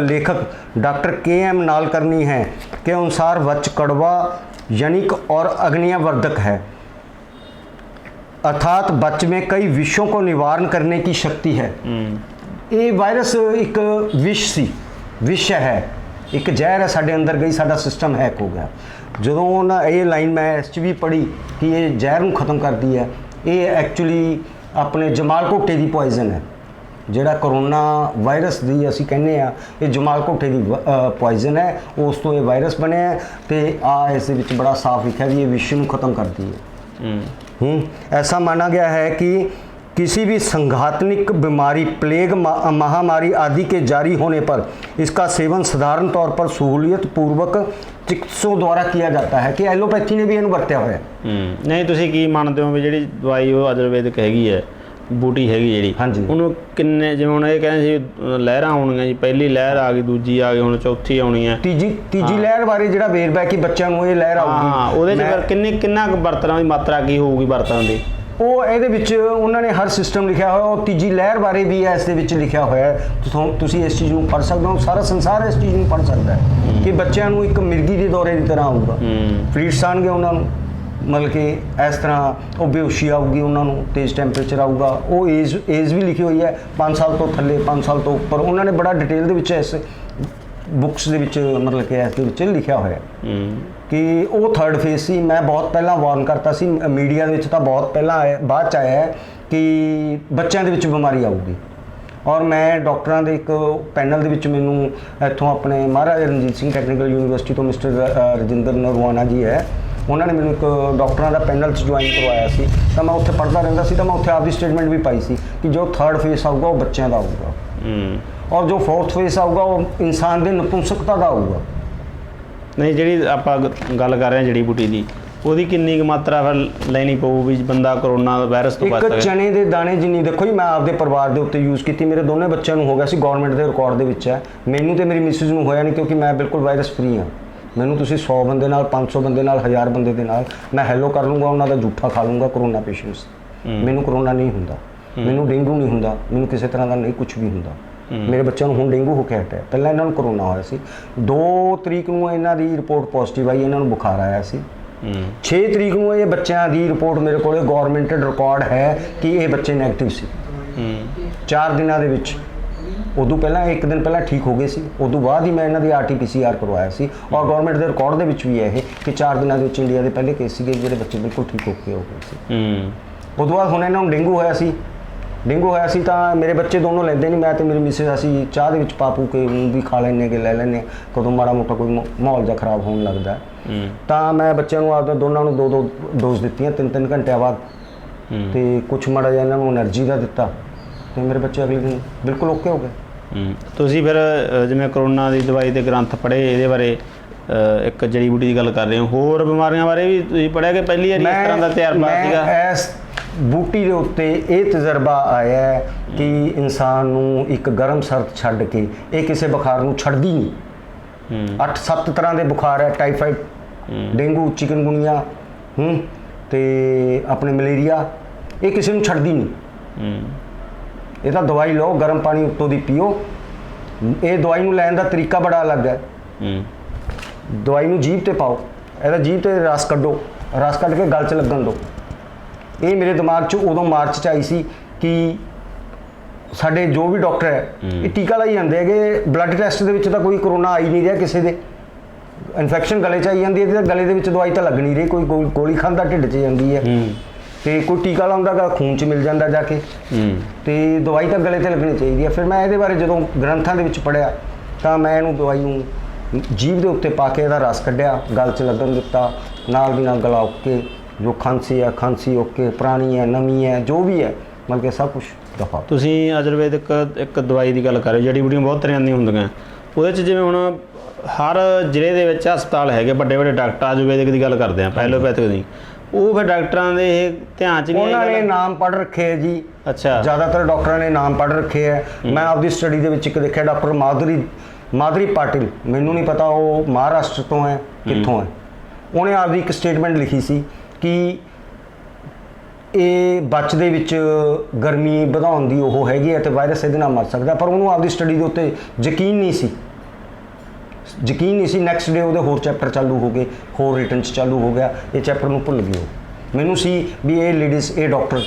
लेखक डॉक्टर KM नालकर्णी हैं, के अनुसार वच कड़वा यनिक और अग्नियावर्धक है, अर्थात बच में कई विषयों को निवारण करने की शक्ति है। ये वायरस एक विष है, एक जहर है, साढ़े अंदर गई, साडा सिस्टम हैक हो गया। जो ना ये लाइन मैं इस भी पढ़ी कि ये जहर को ख़त्म करती है, ये एक्चुअली अपने जमालघोटे की पॉइजन है, ਜਿਹੜਾ ਕਰੋਨਾ ਵਾਇਰਸ ਦੀ ਅਸੀਂ ਕਹਿੰਦੇ ਆ, ਇਹ ਜਮਾਲਘੋਟੇ ਦੀ ਪੋਇਜ਼ਨ ਹੈ, ਉਸ ਤੋਂ ਇਹ ਵਾਇਰਸ ਬਣਿਆ ਤੇ ਆ ਇਸ ਦੇ ਵਿੱਚ ਬੜਾ ਸਾਫ਼ ਲਿਖਿਆ ਵੀ ਇਹ ਵਿਸ਼ਵ ਨੂੰ ਖਤਮ ਕਰਦੀ है। ऐसा माना गया है कि किसी भी संघातनिक बीमारी, प्लेग, महामारी आदि के जारी होने पर इसका सेवन साधारण तौर पर सहूलियत पूर्वक चिकित्सकों द्वारा किया जाता है। कि एलोपैथी ने भी ਇਹਨੂੰ ਵਰਤਿਆ ਹੋਇਆ। ਨਹੀਂ ਤੁਸੀਂ ਕੀ ਮੰਨਦੇ ਹੋ ਵੀ ਜਿਹੜੀ ਦਵਾਈ ਉਹ ਆਯੁਰਵੈਦਿਕ ਹੈਗੀ ਹੈ, ਬੂਟੀ ਹੈਗੀ ਜਿਹੜੀ, ਹਾਂਜੀ, ਉਹਨੂੰ ਕਿੰਨੇ, ਜਿਵੇਂ ਹੁਣ ਇਹ ਕਹਿੰਦੇ ਸੀ ਲਹਿਰਾਂ ਆਉਣੀਆਂ ਜੀ, ਪਹਿਲੀ ਲਹਿਰ ਆ ਗਈ, ਦੂਜੀ ਆ ਗਈ, ਹੁਣ ਚੌਥੀ ਆਉਣੀ ਹੈ, ਤੀਜੀ ਲਹਿਰ ਬਾਰੇ ਜਿਹੜਾ ਵੇਰਵਾ ਕਿ ਬੱਚਿਆਂ ਨੂੰ ਇਹ ਲਹਿਰ ਆਊਗੀ, ਹਾਂ, ਉਹਦੇ 'ਚ ਕਿੰਨਾ ਕੁ ਬਰਤਨਾਂ ਦੀ ਮਾਤਰਾ ਕੀ ਹੋਊਗੀ ਬਰਤਨਾਂ ਦੀ, ਉਹ ਇਹਦੇ ਵਿੱਚ ਉਹਨਾਂ ਨੇ ਹਰ ਸਿਸਟਮ ਲਿਖਿਆ ਹੋਇਆ। ਉਹ ਤੀਜੀ ਲਹਿਰ ਬਾਰੇ ਵੀ ਇਸ ਦੇ ਵਿੱਚ ਲਿਖਿਆ ਹੋਇਆ ਹੈ, ਤੁਸੀਂ ਇਸ ਚੀਜ਼ ਨੂੰ ਪੜ੍ਹ ਸਕਦੇ ਹੋ, ਸਾਰਾ ਸੰਸਾਰ ਇਸ ਚੀਜ਼ ਨੂੰ ਪੜ੍ਹ ਸਕਦਾ ਹੈ ਕਿ ਬੱਚਿਆਂ ਨੂੰ ਇੱਕ ਮਿਰਗੀ ਦੇ ਦੌਰੇ ਦੀ ਤਰ੍ਹਾਂ ਆਊਗਾ, ਫਲੀਟਸ ਆਉਣਗੇ ਉਹਨਾਂ ਨੂੰ, ਮਤਲਬ ਕਿ ਇਸ ਤਰ੍ਹਾਂ ਉਹ ਬੇਹੋਸ਼ੀ ਆਊਗੀ, ਉਹਨਾਂ ਨੂੰ ਤੇਜ਼ ਟੈਂਪਰੇਚਰ ਆਊਗਾ। ਉਹ ਏਜ ਵੀ ਲਿਖੀ ਹੋਈ ਹੈ, 5 ਸਾਲ ਤੋਂ ਥੱਲੇ, 5 ਸਾਲ ਤੋਂ ਉੱਪਰ, ਉਹਨਾਂ ਨੇ ਬੜਾ ਡਿਟੇਲ ਦੇ ਵਿੱਚ ਇਸ ਬੁੱਕਸ ਦੇ ਵਿੱਚ ਮਤਲਬ ਕਿ ਇਸ ਦੇ ਵਿੱਚ ਲਿਖਿਆ ਹੋਇਆ ਕਿ ਉਹ ਥਰਡ ਫੇਜ਼ ਸੀ। ਮੈਂ ਬਹੁਤ ਪਹਿਲਾਂ ਵਾਰਨ ਕਰਤਾ ਸੀ, ਮੀਡੀਆ ਦੇ ਵਿੱਚ ਤਾਂ ਬਹੁਤ ਪਹਿਲਾਂ ਆਇਆ, ਬਾਅਦ 'ਚ ਆਇਆ ਕਿ ਬੱਚਿਆਂ ਦੇ ਵਿੱਚ ਬਿਮਾਰੀ ਆਊਗੀ। ਔਰ ਮੈਂ ਡਾਕਟਰਾਂ ਦੇ ਇੱਕ ਪੈਨਲ ਦੇ ਵਿੱਚ, ਮੈਨੂੰ ਇੱਥੋਂ ਆਪਣੇ ਮਹਾਰਾਜਾ ਰਣਜੀਤ ਸਿੰਘ ਟੈਕਨੀਕਲ ਯੂਨੀਵਰਸਿਟੀ ਤੋਂ ਮਿਸਟਰ ਰਜਿੰਦਰ ਨਰਵਾਨਾ ਜੀ ਹੈ, ਉਹਨਾਂ ਨੇ ਮੈਨੂੰ ਇੱਕ ਡਾਕਟਰਾਂ ਦਾ ਪੈਨਲ 'ਚ ਜੁਆਇਨ ਕਰਵਾਇਆ ਸੀ, ਤਾਂ ਮੈਂ ਉੱਥੇ ਪੜ੍ਹਦਾ ਰਹਿੰਦਾ ਸੀ, ਤਾਂ ਮੈਂ ਉੱਥੇ ਆਪਦੀ ਸਟੇਟਮੈਂਟ ਵੀ ਪਾਈ ਸੀ ਕਿ ਜੋ ਥਰਡ ਫੇਜ਼ ਆਊਗਾ ਉਹ ਬੱਚਿਆਂ ਦਾ ਆਊਗਾ, ਔਰ ਜੋ ਫੋਰਥ ਫੇਜ਼ ਆਊਗਾ ਉਹ ਇਨਸਾਨ ਦੇ ਨਪੁੰਸਕਤਾ ਦਾ ਆਊਗਾ। ਨਹੀਂ, ਜਿਹੜੀ ਆਪਾਂ ਗੱਲ ਕਰ ਰਹੇ ਹਾਂ ਜੜੀ ਬੂਟੀ ਦੀ, ਉਹਦੀ ਕਿੰਨੀ ਕੁ ਮਾਤਰਾ ਫਿਰ ਲੈਣੀ ਪਊ ਵੀ ਬੰਦਾ ਕਰੋਨਾ ਵਾਇਰਸ ਤੋਂ ਬਚ ਸਕੇ? ਇੱਕ ਚਨੇ ਦੇ ਦਾਣੇ ਜਿੰਨੀ, ਦੇਖੋ ਜੀ ਮੈਂ ਆਪਦੇ ਪਰਿਵਾਰ ਦੇ ਉੱਤੇ ਯੂਜ਼ ਕੀਤੀ, ਮੇਰੇ ਦੋਨੇ ਬੱਚਿਆਂ ਨੂੰ ਹੋ ਗਿਆ ਸੀ, ਗਵਰਨਮੈਂਟ ਦੇ ਰਿਕਾਰਡ ਦੇ ਵਿੱਚ ਹੈ, ਮੈਨੂੰ ਤੇ ਮੇਰੀ ਮਿਸਿਸ ਨੂੰ ਹੋਇਆ ਨਹੀਂ, ਕਿਉਂਕਿ ਮੈਂ ਬਿਲਕੁਲ ਵਾਇਰਸ ਫ੍ਰੀ ਹਾਂ। ਮੈਨੂੰ ਤੁਸੀਂ 100 ਬੰਦੇ ਨਾਲ, 500 ਬੰਦੇ ਨਾਲ, 1000 ਬੰਦੇ ਦੇ ਨਾਲ ਮੈਂ ਹੈਲੋ ਕਰ ਲੂੰਗਾ, ਉਹਨਾਂ ਦਾ ਜੂਠਾ ਖਾ ਲੂੰਗਾ ਕਰੋਨਾ ਪੇਸ਼ੈਂਟਸ। ਮੈਨੂੰ ਕਰੋਨਾ ਨਹੀਂ ਹੁੰਦਾ, ਮੈਨੂੰ ਡੇਂਗੂ ਨਹੀਂ ਹੁੰਦਾ, ਮੈਨੂੰ ਕਿਸੇ ਤਰ੍ਹਾਂ ਦਾ ਨਹੀਂ ਕੁਝ ਵੀ ਹੁੰਦਾ। ਮੇਰੇ ਬੱਚਿਆਂ ਨੂੰ ਹੁਣ ਡੇਂਗੂ ਹੋ ਕੇ ਹਟਿਆ, ਪਹਿਲਾਂ ਇਹਨਾਂ ਨੂੰ ਕਰੋਨਾ ਹੋਇਆ ਸੀ। 2 ਤਰੀਕ ਨੂੰ ਇਹਨਾਂ ਦੀ ਰਿਪੋਰਟ ਪੋਜ਼ਿਟਿਵ ਆਈ, ਇਹਨਾਂ ਨੂੰ ਬੁਖਾਰ ਆਇਆ ਸੀ। 6 ਤਰੀਕ ਨੂੰ ਇਹ ਬੱਚਿਆਂ ਦੀ ਰਿਪੋਰਟ ਮੇਰੇ ਕੋਲ ਗਵਰਨਮੈਂਟਡ ਰਿਕਾਰਡ ਹੈ ਕਿ ਇਹ ਬੱਚੇ ਨੈਗੇਟਿਵ ਸੀ। 4 ਦਿਨਾਂ ਦੇ ਵਿੱਚ, ਉਦੋਂ ਪਹਿਲਾਂ 1 ਦਿਨ ਪਹਿਲਾਂ ਠੀਕ ਹੋ ਗਏ ਸੀ, ਉਦੋਂ ਬਾਅਦ ਹੀ ਮੈਂ ਇਹਨਾਂ ਦੀ RT-PCR ਕਰਵਾਇਆ ਸੀ, ਔਰ ਗਵਰਨਮੈਂਟ ਦੇ ਰਿਕਾਰਡ ਦੇ ਵਿੱਚ ਵੀ ਹੈ ਇਹ ਕਿ 4 ਦਿਨਾਂ ਦੇ ਵਿੱਚ ਇੰਡੀਆ ਦੇ ਪਹਿਲੇ ਕੇਸ ਸੀਗੇ ਜਿਹੜੇ ਬੱਚੇ ਬਿਲਕੁਲ ਠੀਕ ਹੋ ਗਏ ਸੀ। ਉਦੋਂ ਬਾਅਦ ਹੁਣ ਇਹਨਾਂ ਨੂੰ ਡੇਂਗੂ ਹੋਇਆ ਸੀ ਤਾਂ ਮੇਰੇ ਬੱਚੇ ਦੋਨੋਂ ਲੈਂਦੇ ਨਹੀਂ, ਮੈਂ ਤੇ ਮੇਰੀ ਮਿਸਿਸ ਅਸੀਂ ਚਾਹ ਦੇ ਵਿੱਚ ਪਾਪੂ ਕੇ ਵੀ ਖਾ ਲੈਂਦੇ ਕਿ ਲੈ ਲੈਂਦੇ, ਕਦੋਂ ਮਾੜਾ ਮੋਟਾ ਕੋਈ ਮਾਹੌਲ ਜਿਹਾ ਖਰਾਬ ਹੋਣ ਲੱਗਦਾ ਤਾਂ ਮੈਂ ਬੱਚਿਆਂ ਨੂੰ ਆਪਦੇ ਦੋਨਾਂ ਨੂੰ 2-2 ਡੋਜ਼ ਦਿੱਤੀਆਂ 3-3 ਘੰਟਿਆਂ ਬਾਅਦ, ਤੇ ਕੁਛ ਮਾੜਾ ਜਿਹਾ ਇਹਨਾਂ ਨੂੰ એનર્ਜੀ ਦਾ ਦਿੱਤਾ, ਤੇ ਮੇਰੇ ਬੱਚੇ ਅਗਲੇ ਦਿਨ ਬਿਲਕੁਲ ਓਕੇ ਹੋ ਗਏ। ਤੁਸੀਂ ਫਿਰ ਜਿਵੇਂ ਕਰੋਨਾ ਦੀ ਦਵਾਈ ਦੇ ਗ੍ਰੰਥ ਪੜ੍ਹੇ, ਇਹਦੇ ਬਾਰੇ ਇੱਕ ਜੜੀ ਬੂਟੀ ਦੀ ਗੱਲ ਕਰ ਰਹੇ ਹੋ, ਹੋਰ ਬਿਮਾਰੀਆਂ ਬਾਰੇ ਵੀ ਤੁਸੀਂ ਪੜ੍ਹਿਆ ਕਿ ਪਹਿਲੀ ਵਾਰੀ ਇਸ ਤਰ੍ਹਾਂ ਦਾ ਤਜਰਬਾ ਸੀਗਾ? ਇਸ ਬੂਟੀ ਦੇ ਉੱਤੇ ਇਹ ਤਜਰਬਾ ਆਇਆ ਹੈ ਕਿ ਇਨਸਾਨ ਨੂੰ ਇੱਕ ਗਰਮ ਸਰਦ ਛੱਡ ਕੇ ਇਹ ਕਿਸੇ ਬੁਖਾਰ ਨੂੰ ਛੱਡਦੀ ਨਹੀਂ। 8-7 ਤਰ੍ਹਾਂ ਦੇ ਬੁਖਾਰ ਹੈ, ਟਾਈਫਾਈਡ, ਡੇਂਗੂ, ਚਿਕਨਗੁਨੀਆ ਤੇ ਆਪਣੇ ਮਲੇਰੀਆ, ਇਹ ਕਿਸੇ ਨੂੰ ਛੱਡਦੀ ਨਹੀਂ। ਇਹ ਤਾਂ ਦਵਾਈ ਲਓ, ਗਰਮ ਪਾਣੀ ਉੱਤੋਂ ਦੀ ਪੀਓ। ਇਹ ਦਵਾਈ ਨੂੰ ਲੈਣ ਦਾ ਤਰੀਕਾ ਬੜਾ ਅਲੱਗ ਹੈ। ਦਵਾਈ ਨੂੰ ਜੀਭ ਤੇ ਪਾਓ, ਇਹਦਾ ਜੀਭ ਤੇ ਰਸ ਕੱਢੋ, ਰਸ ਕੱਢ ਕੇ ਗਲ 'ਚ ਲੱਗਣ ਦਿਓ। ਇਹ ਮੇਰੇ ਦਿਮਾਗ 'ਚ ਉਦੋਂ ਮਾਰਚ 'ਚ ਆਈ ਸੀ ਕਿ ਸਾਡੇ ਜੋ ਵੀ ਡਾਕਟਰ ਹੈ ਇਹ ਟੀਕਾ ਲਾਈ ਜਾਂਦੇ ਹੈਗੇ, ਬਲੱਡ ਟੈਸਟ ਦੇ ਵਿੱਚ ਤਾਂ ਕੋਈ ਕਰੋਨਾ ਆਈ ਨਹੀਂ ਰਿਹਾ ਕਿਸੇ ਦੇ, ਇਨਫੈਕਸ਼ਨ ਗਲੇ 'ਚ ਆਈ ਜਾਂਦੀ ਹੈ, ਤੇ ਗਲੇ ਦੇ ਵਿੱਚ ਦਵਾਈ ਤਾਂ ਲੱਗ ਨਹੀਂ ਰਹੀ, ਕੋਈ ਗੋਲੀ ਖਾਂਦਾ ਢਿੱਡ 'ਚ ਜਾਂਦੀ ਹੈ, ਤੇ ਕੋਈ ਟੀਕਾ ਲਾਉਂਦਾ ਗਾ ਖੂਨ 'ਚ ਮਿਲ ਜਾਂਦਾ ਜਾ ਕੇ, ਤੇ ਦਵਾਈ ਤਾਂ ਗਲੇ ਤੇ ਲੱਗਣੀ ਚਾਹੀਦੀ ਹੈ। ਫਿਰ ਮੈਂ ਇਹਦੇ ਬਾਰੇ ਜਦੋਂ ਗ੍ਰੰਥਾਂ ਦੇ ਵਿੱਚ ਪੜ੍ਹਿਆ ਤਾਂ ਮੈਂ ਇਹਨੂੰ ਦਵਾਈ ਨੂੰ ਜੀਭ ਦੇ ਉੱਤੇ ਪਾ ਕੇ ਇਹਦਾ ਰਸ ਕੱਢਿਆ, ਗਲ 'ਚ ਲੱਗਣ ਦਿੱਤਾ, ਨਾਲ ਦੀ ਨਾਲ ਗਲਾ ਓਕੇ, ਜੋ ਖਾਂਸੀ ਓਕੇ, ਪੁਰਾਣੀ ਹੈ ਨਵੀਂ ਹੈ ਜੋ ਵੀ ਹੈ, ਮਤਲਬ ਕਿ ਸਭ ਕੁਝ ਦਫਾ। ਤੁਸੀਂ ਆਯੁਰਵੈਦਿਕ ਇੱਕ ਦਵਾਈ ਦੀ ਗੱਲ ਕਰ ਰਹੇ ਹੋ, ਜੜੀ ਬੂਟੀਆਂ ਬਹੁਤ ਤਰ੍ਹਾਂ ਦੀਆਂ ਹੁੰਦੀਆਂ, ਉਹਦੇ 'ਚ ਜਿਵੇਂ ਹੁਣ ਹਰ ਜ਼ਿਲ੍ਹੇ ਦੇ ਵਿੱਚ ਹਸਪਤਾਲ ਹੈਗੇ, ਵੱਡੇ ਵੱਡੇ ਡਾਕਟਰ ਆਯੁਰਵੈਦਿਕ ਦੀ ਗੱਲ ਕਰਦੇ ਆ, ਐਲੋਪੈਥਿਕ ਦੀ, ਉਹ ਫਿਰ ਡਾਕਟਰਾਂ ਦੇ ਇਹ ਧਿਆਨ 'ਚ ਨਹੀਂ ਆਈ ਉਹਨਾਂ ਨੇ ਨਾਮ ਪੜ੍ਹ ਰੱਖੇ ਹੈ ਜੀ। ਅੱਛਾ, ਜ਼ਿਆਦਾਤਰ ਡਾਕਟਰਾਂ ਨੇ ਨਾਮ ਪੜ੍ਹ ਰੱਖੇ ਹੈ। ਮੈਂ ਆਪਦੀ ਸਟੱਡੀ ਦੇ ਵਿੱਚ ਇੱਕ ਦੇਖਿਆ, ਡਾਕਟਰ ਮਾਧੁਰੀ ਪਾਟਿਲ, ਮੈਨੂੰ ਨਹੀਂ ਪਤਾ ਉਹ ਮਹਾਰਾਸ਼ਟਰ ਤੋਂ ਹੈ ਕਿੱਥੋਂ ਹੈ, ਉਹਨੇ ਆਪਦੀ ਇੱਕ ਸਟੇਟਮੈਂਟ ਲਿਖੀ ਸੀ ਕਿ ਇਹ ਬੱਚ ਦੇ ਵਿੱਚ ਗਰਮੀ ਵਧਾਉਣ ਦੀ ਉਹ ਹੈਗੀ ਹੈ ਤੇ ਵਾਇਰਸ ਇਹਦੇ ਨਾਲ ਮਰ ਸਕਦਾ, ਪਰ ਉਹਨੂੰ ਆਪਦੀ ਸਟੱਡੀ ਦੇ ਉੱਤੇ ਯਕੀਨ ਨਹੀਂ ਸੀ। ਨੈਕਸਟ ਡੇ ਉਹਦੇ ਹੋਰ ਚੈਪਟਰ ਚਾਲੂ ਹੋ ਗਏ, ਹੋਰ ਰਿਟਨ 'ਚ ਚਾਲੂ ਹੋ ਗਿਆ, ਇਹ ਚੈਪਟਰ ਨੂੰ ਭੁੱਲ ਗਏ ਉਹ। ਮੈਨੂੰ ਸੀ ਵੀ ਇਹ ਲੇਡੀਜ਼, ਇਹ ਡਾਕਟਰ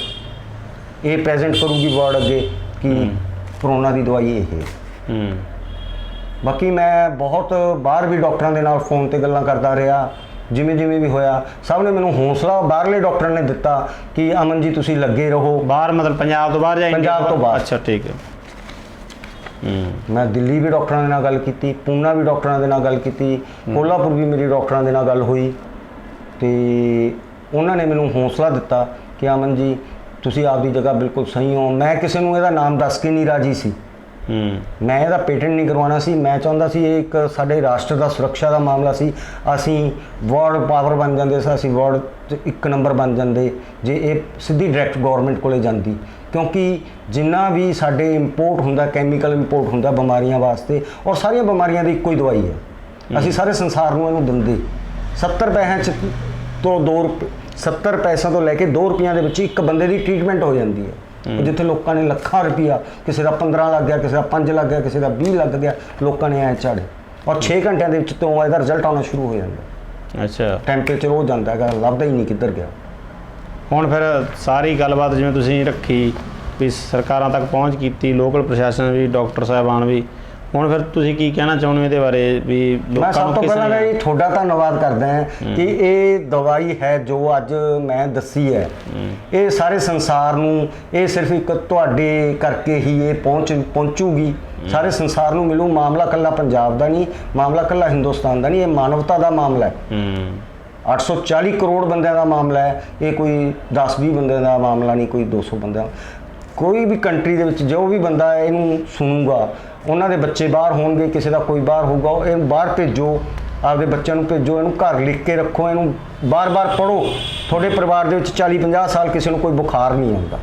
ਇਹ ਪ੍ਰੈਜ਼ੈਂਟ ਕਰੂਗੀ ਵਰਡ ਅੱਗੇ ਕਿ ਕਰੋਨਾ ਦੀ ਦਵਾਈ ਇਹ ਹੈ। ਬਾਕੀ ਮੈਂ ਬਹੁਤ ਬਾਹਰ ਵੀ ਡਾਕਟਰਾਂ ਦੇ ਨਾਲ ਫੋਨ ਤੇ ਗੱਲਾਂ ਕਰਦਾ ਰਿਹਾ, ਜਿਵੇਂ ਵੀ ਹੋਇਆ ਸਭ ਨੇ ਮੈਨੂੰ ਹੌਸਲਾ ਬਾਹਰਲੇ ਡਾਕਟਰਾਂ ਨੇ ਦਿੱਤਾ ਕਿ ਅਮਨ ਜੀ ਤੁਸੀਂ ਲੱਗੇ ਰਹੋ। ਬਾਹਰ ਮਤਲਬ ਪੰਜਾਬ ਤੋਂ ਬਾਹਰ ਜਾਂ ਪੰਜਾਬ ਤੋਂ ਬਾਹਰ। ਅੱਛਾ, ਠੀਕ ਹੈ। ਮੈਂ ਦਿੱਲੀ ਵੀ ਡਾਕਟਰਾਂ ਦੇ ਨਾਲ ਗੱਲ ਕੀਤੀ, ਪੂਨਾ ਵੀ ਡਾਕਟਰਾਂ ਦੇ ਨਾਲ ਗੱਲ ਕੀਤੀ, ਕੋਲਾਪੁਰ ਵੀ ਮੇਰੀ ਡਾਕਟਰਾਂ ਦੇ ਨਾਲ ਗੱਲ ਹੋਈ, ਤੇ ਉਹਨਾਂ ਨੇ ਮੈਨੂੰ ਹੌਸਲਾ ਦਿੱਤਾ ਕਿ ਅਮਨ ਜੀ ਤੁਸੀਂ ਆਪਦੀ ਜਗ੍ਹਾ ਬਿਲਕੁਲ ਸਹੀ ਹੋ। ਮੈਂ ਕਿਸੇ ਨੂੰ ਇਹਦਾ ਨਾਮ ਦੱਸ ਕੇ ਨਹੀਂ ਰਾਜੀ ਸੀ, ਮੈਂ ਇਹਦਾ ਪੇਟੈਂਟ ਨਹੀਂ ਕਰਵਾਉਣਾ ਸੀ। ਮੈਂ ਚਾਹੁੰਦਾ ਸੀ ਇਹ ਇੱਕ ਸਾਡੇ ਰਾਸ਼ਟਰ ਦਾ ਸੁਰੱਖਿਆ ਦਾ ਮਾਮਲਾ ਸੀ, ਅਸੀਂ ਵਰਲਡ ਪਾਵਰ ਬਣ ਜਾਂਦੇ ਸੀ, ਅਸੀਂ ਵਰਲਡ 'ਚ ਇੱਕ ਨੰਬਰ ਬਣ ਜਾਂਦੇ ਜੇ ਇਹ ਸਿੱਧੀ ਡਾਇਰੈਕਟ ਗਵਰਨਮੈਂਟ ਕੋਲੇ ਜਾਂਦੀ, ਕਿਉਂਕਿ ਜਿੰਨਾ ਵੀ ਸਾਡੇ ਇੰਪੋਰਟ ਹੁੰਦਾ, ਕੈਮੀਕਲ ਇੰਪੋਰਟ ਹੁੰਦਾ ਬਿਮਾਰੀਆਂ ਵਾਸਤੇ, ਔਰ ਸਾਰੀਆਂ ਬਿਮਾਰੀਆਂ ਦੀ ਇੱਕੋ ਹੀ ਦਵਾਈ ਹੈ, ਅਸੀਂ ਸਾਰੇ ਸੰਸਾਰ ਨੂੰ ਇਹਨੂੰ ਦਿੰਦੇ 70 ਪੈਸਿਆਂ 'ਚ ਤੋਂ 70 ਪੈਸਿਆਂ ਤੋਂ ਲੈ ਕੇ 2 ਰੁਪਈਆਂ ਦੇ ਵਿੱਚ ਇੱਕ ਬੰਦੇ ਦੀ ਟ੍ਰੀਟਮੈਂਟ ਹੋ ਜਾਂਦੀ ਹੈ। ਜਿੱਥੇ ਲੋਕਾਂ ਨੇ ਲੱਖਾਂ ਰੁਪਈਆ, ਕਿਸੇ ਦਾ 15 ਲੱਗ ਗਿਆ, ਕਿਸੇ ਦਾ 5 ਲੱਗ ਗਿਆ, ਕਿਸੇ ਦਾ 20 ਲੱਗ ਗਿਆ, ਲੋਕਾਂ ਨੇ ਐ ਝਾੜੇ, ਔਰ 6 ਘੰਟਿਆਂ ਦੇ ਵਿੱਚ ਤੋਂ ਇਹਦਾ ਰਿਜ਼ਲਟ ਆਉਣਾ ਸ਼ੁਰੂ ਹੋ ਜਾਂਦਾ। ਅੱਛਾ, ਟੈਂਪਰੇਚਰ ਹੋ ਜਾਂਦਾ ਹੈਗਾ, ਲੱਭਦਾ ਹੀ ਨਹੀਂ ਕਿੱਧਰ ਗਿਆ। ਹੁਣ ਫਿਰ ਸਾਰੀ ਗੱਲਬਾਤ ਜਿਵੇਂ ਤੁਸੀਂ ਰੱਖੀ ਵੀ ਸਰਕਾਰਾਂ ਤੱਕ ਪਹੁੰਚ ਕੀਤੀ, ਲੋਕਲ ਪ੍ਰਸ਼ਾਸਨ ਵੀ, ਡਾਕਟਰ ਸਾਹਿਬਾਨ ਵੀ, ਹੁਣ ਫਿਰ ਤੁਸੀਂ ਕੀ ਕਹਿਣਾ ਚਾਹੁੰਦੇ ਹੋ ਇਹਦੇ ਬਾਰੇ ਵੀ ਮੈਂ ਸਭ ਤੋਂ ਪਹਿਲਾਂ ਤਾਂ ਜੀ ਤੁਹਾਡਾ ਧੰਨਵਾਦ ਕਰਦਾ ਹਾਂ ਕਿ ਇਹ ਦਵਾਈ ਹੈ ਜੋ ਅੱਜ ਮੈਂ ਦੱਸੀ ਹੈ, ਇਹ ਸਾਰੇ ਸੰਸਾਰ ਨੂੰ, ਇਹ ਸਿਰਫ ਇੱਕ ਤੁਹਾਡੇ ਕਰਕੇ ਹੀ ਇਹ ਪਹੁੰਚੂਗੀ, ਸਾਰੇ ਸੰਸਾਰ ਨੂੰ ਮਿਲੂ। ਮਾਮਲਾ ਇਕੱਲਾ ਪੰਜਾਬ ਦਾ ਨਹੀਂ, ਮਾਮਲਾ ਇਕੱਲਾ ਹਿੰਦੁਸਤਾਨ ਦਾ ਨਹੀਂ, ਇਹ ਮਾਨਵਤਾ ਦਾ ਮਾਮਲਾ ਹੈ। 840 ਕਰੋੜ ਬੰਦਿਆਂ ਦਾ ਮਾਮਲਾ ਹੈ, ਇਹ ਕੋਈ 10-20 ਬੰਦਿਆਂ ਦਾ ਮਾਮਲਾ ਨਹੀਂ, ਕੋਈ 200 ਬੰਦਿਆਂ। ਕੋਈ ਵੀ ਕੰਟਰੀ ਦੇ ਵਿੱਚ ਜੋ ਵੀ ਬੰਦਾ ਇਹਨੂੰ ਸੁਣੂਗਾ, ਉਹਨਾਂ ਦੇ ਬੱਚੇ ਬਾਹਰ ਹੋਣਗੇ, ਕਿਸੇ ਦਾ ਕੋਈ ਬਾਹਰ ਹੋਊਗਾ, ਇਹਨੂੰ ਬਾਹਰ ਭੇਜੋ, ਆਪਦੇ ਬੱਚਿਆਂ ਨੂੰ ਭੇਜੋ, ਇਹਨੂੰ ਘਰ ਲਿਖ ਕੇ ਰੱਖੋ, ਇਹਨੂੰ ਬਾਰ-ਬਾਰ ਪੜ੍ਹੋ। ਤੁਹਾਡੇ ਪਰਿਵਾਰ ਦੇ ਵਿੱਚ 40-50 ਸਾਲ ਕਿਸੇ ਨੂੰ ਕੋਈ ਬੁਖਾਰ ਨਹੀਂ ਆਉਂਦਾ,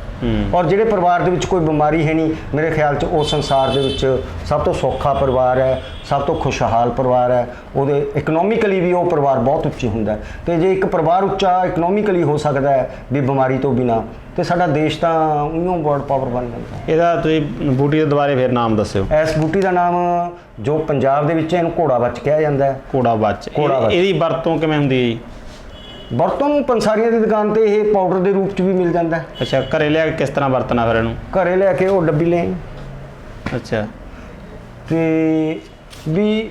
ਔਰ ਜਿਹੜੇ ਪਰਿਵਾਰ ਦੇ ਵਿੱਚ ਕੋਈ ਬਿਮਾਰੀ ਹੈ ਨਹੀਂ, ਮੇਰੇ ਖਿਆਲ 'ਚ ਉਹ ਸੰਸਾਰ ਦੇ ਵਿੱਚ ਸਭ ਤੋਂ ਸੌਖਾ ਪਰਿਵਾਰ ਹੈ, ਸਭ ਤੋਂ ਖੁਸ਼ਹਾਲ ਪਰਿਵਾਰ ਹੈ। ਉਹਦੇ ਇਕਨੋਮਿਕਲੀ ਵੀ ਉਹ ਪਰਿਵਾਰ ਬਹੁਤ ਉੱਚੀ ਹੁੰਦਾ, ਅਤੇ ਜੇ ਇੱਕ ਪਰਿਵਾਰ ਉੱਚਾ ਇਕਨੋਮਿਕਲੀ ਹੋ ਸਕਦਾ ਹੈ ਵੀ ਬਿਮਾਰੀ ਤੋਂ ਬਿਨਾਂ, ਤੇ ਸਾਡਾ ਦੇਸ਼ ਤਾਂ ਉਹਨੂੰ ਵਰਲਡ ਪਾਵਰ ਬਣ ਜਾਂਦਾ। ਇਹਦਾ ਤੁਸੀਂ ਬੂਟੀ ਦੇ ਦੁਬਾਰੇ ਫਿਰ ਨਾਮ ਦੱਸਿਓ। ਇਸ ਬੂਟੀ ਦਾ ਨਾਮ ਜੋ ਪੰਜਾਬ ਦੇ ਵਿੱਚ ਇਹਨੂੰ ਘੋੜਾ ਬੱਚ ਕਿਹਾ ਜਾਂਦਾ ਹੈ। ਘੋੜਾ ਬੱਚ। ਇਹਦੀ ਵਰਤੋਂ ਕਿਵੇਂ ਹੁੰਦੀ ਹੈ ਜੀ? ਵਰਤੋਂ ਨੂੰ ਪੰਸਾਰੀਆਂ ਦੀ ਦੁਕਾਨ ਤੇ ਇਹ ਪਾਊਡਰ ਦੇ ਰੂਪ 'ਚ ਵੀ ਮਿਲ ਜਾਂਦਾ ਹੈ। ਅੱਛਾ, ਘਰੇ ਲਿਆ ਕੇ ਕਿਸ ਤਰ੍ਹਾਂ ਵਰਤਣਾ ਫਿਰ ਇਹਨੂੰ? ਘਰੇ ਲੈ ਕੇ ਉਹ ਡੱਬੀ ਲੈ। ਅੱਛਾ, ਤੇ ਵੀ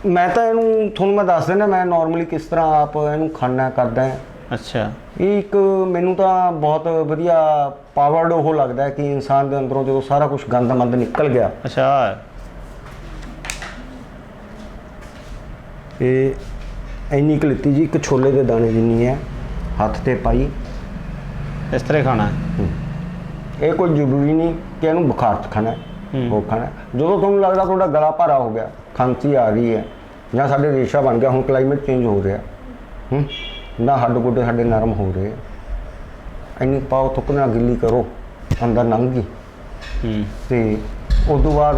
ਮੈਂ ਤਾਂ ਇਹਨੂੰ ਤੁਹਾਨੂੰ ਮੈਂ ਦੱਸ ਦਿੰਦਾ, ਮੈਂ ਨਾਰਮਲੀ ਕਿਸ ਤਰ੍ਹਾਂ ਆਪ ਇਹਨੂੰ ਖਾਣਾ ਕਰਦਾ। ਅੱਛਾ, ਇਹ ਇੱਕ ਮੈਨੂੰ ਤਾਂ ਬਹੁਤ ਵਧੀਆ ਪਾਵਰਡ ਉਹ ਲੱਗਦਾ ਹੈ ਕਿ ਇਨਸਾਨ ਦੇ ਅੰਦਰੋਂ ਜਦੋਂ ਸਾਰਾ ਕੁਝ ਗੰਦ ਮੰਦ ਨਿਕਲ ਗਿਆ। ਅੱਛਾ, ਇਹ ਇੰਨੀ ਕੁ ਲਿੱਤੀ ਜੀ, ਇੱਕ ਛੋਲੇ ਦੇ ਦਾਣੇ ਜਿੰਨੀ ਹੈ, ਹੱਥ ਤੇ ਪਾਈ, ਇਸ ਤਰ੍ਹਾਂ ਖਾਣਾ। ਇਹ ਕੋਈ ਜ਼ਰੂਰੀ ਨਹੀਂ ਕਿ ਇਹਨੂੰ ਬੁਖਾਰ 'ਚ ਖਾਣਾ, ਉਹ ਖਾਣਾ ਜਦੋਂ ਤੁਹਾਨੂੰ ਲੱਗਦਾ ਤੁਹਾਡਾ ਗਲਾ ਭਾਰਾ ਹੋ ਗਿਆ, ਖਾਂਸੀ ਆ ਰਹੀ ਹੈ, ਜਾਂ ਸਾਡੇ ਰੇਸ਼ਾ ਬਣ ਗਿਆ, ਹੁਣ ਕਲਾਈਮੇਟ ਚੇਂਜ ਹੋ ਰਿਹਾ, ਨਾ ਹੱਡ ਗੋਡੇ ਸਾਡੇ ਨਰਮ ਹੋ ਰਹੇ, ਇੰਨੀ ਪਾਓ ਥੁੱਕ ਨਾਲ ਗਿੱਲੀ ਕਰੋ, ਅੰਦਰ ਲੰਘ ਗਈ, ਤੇ ਉਸ ਤੋਂ ਬਾਅਦ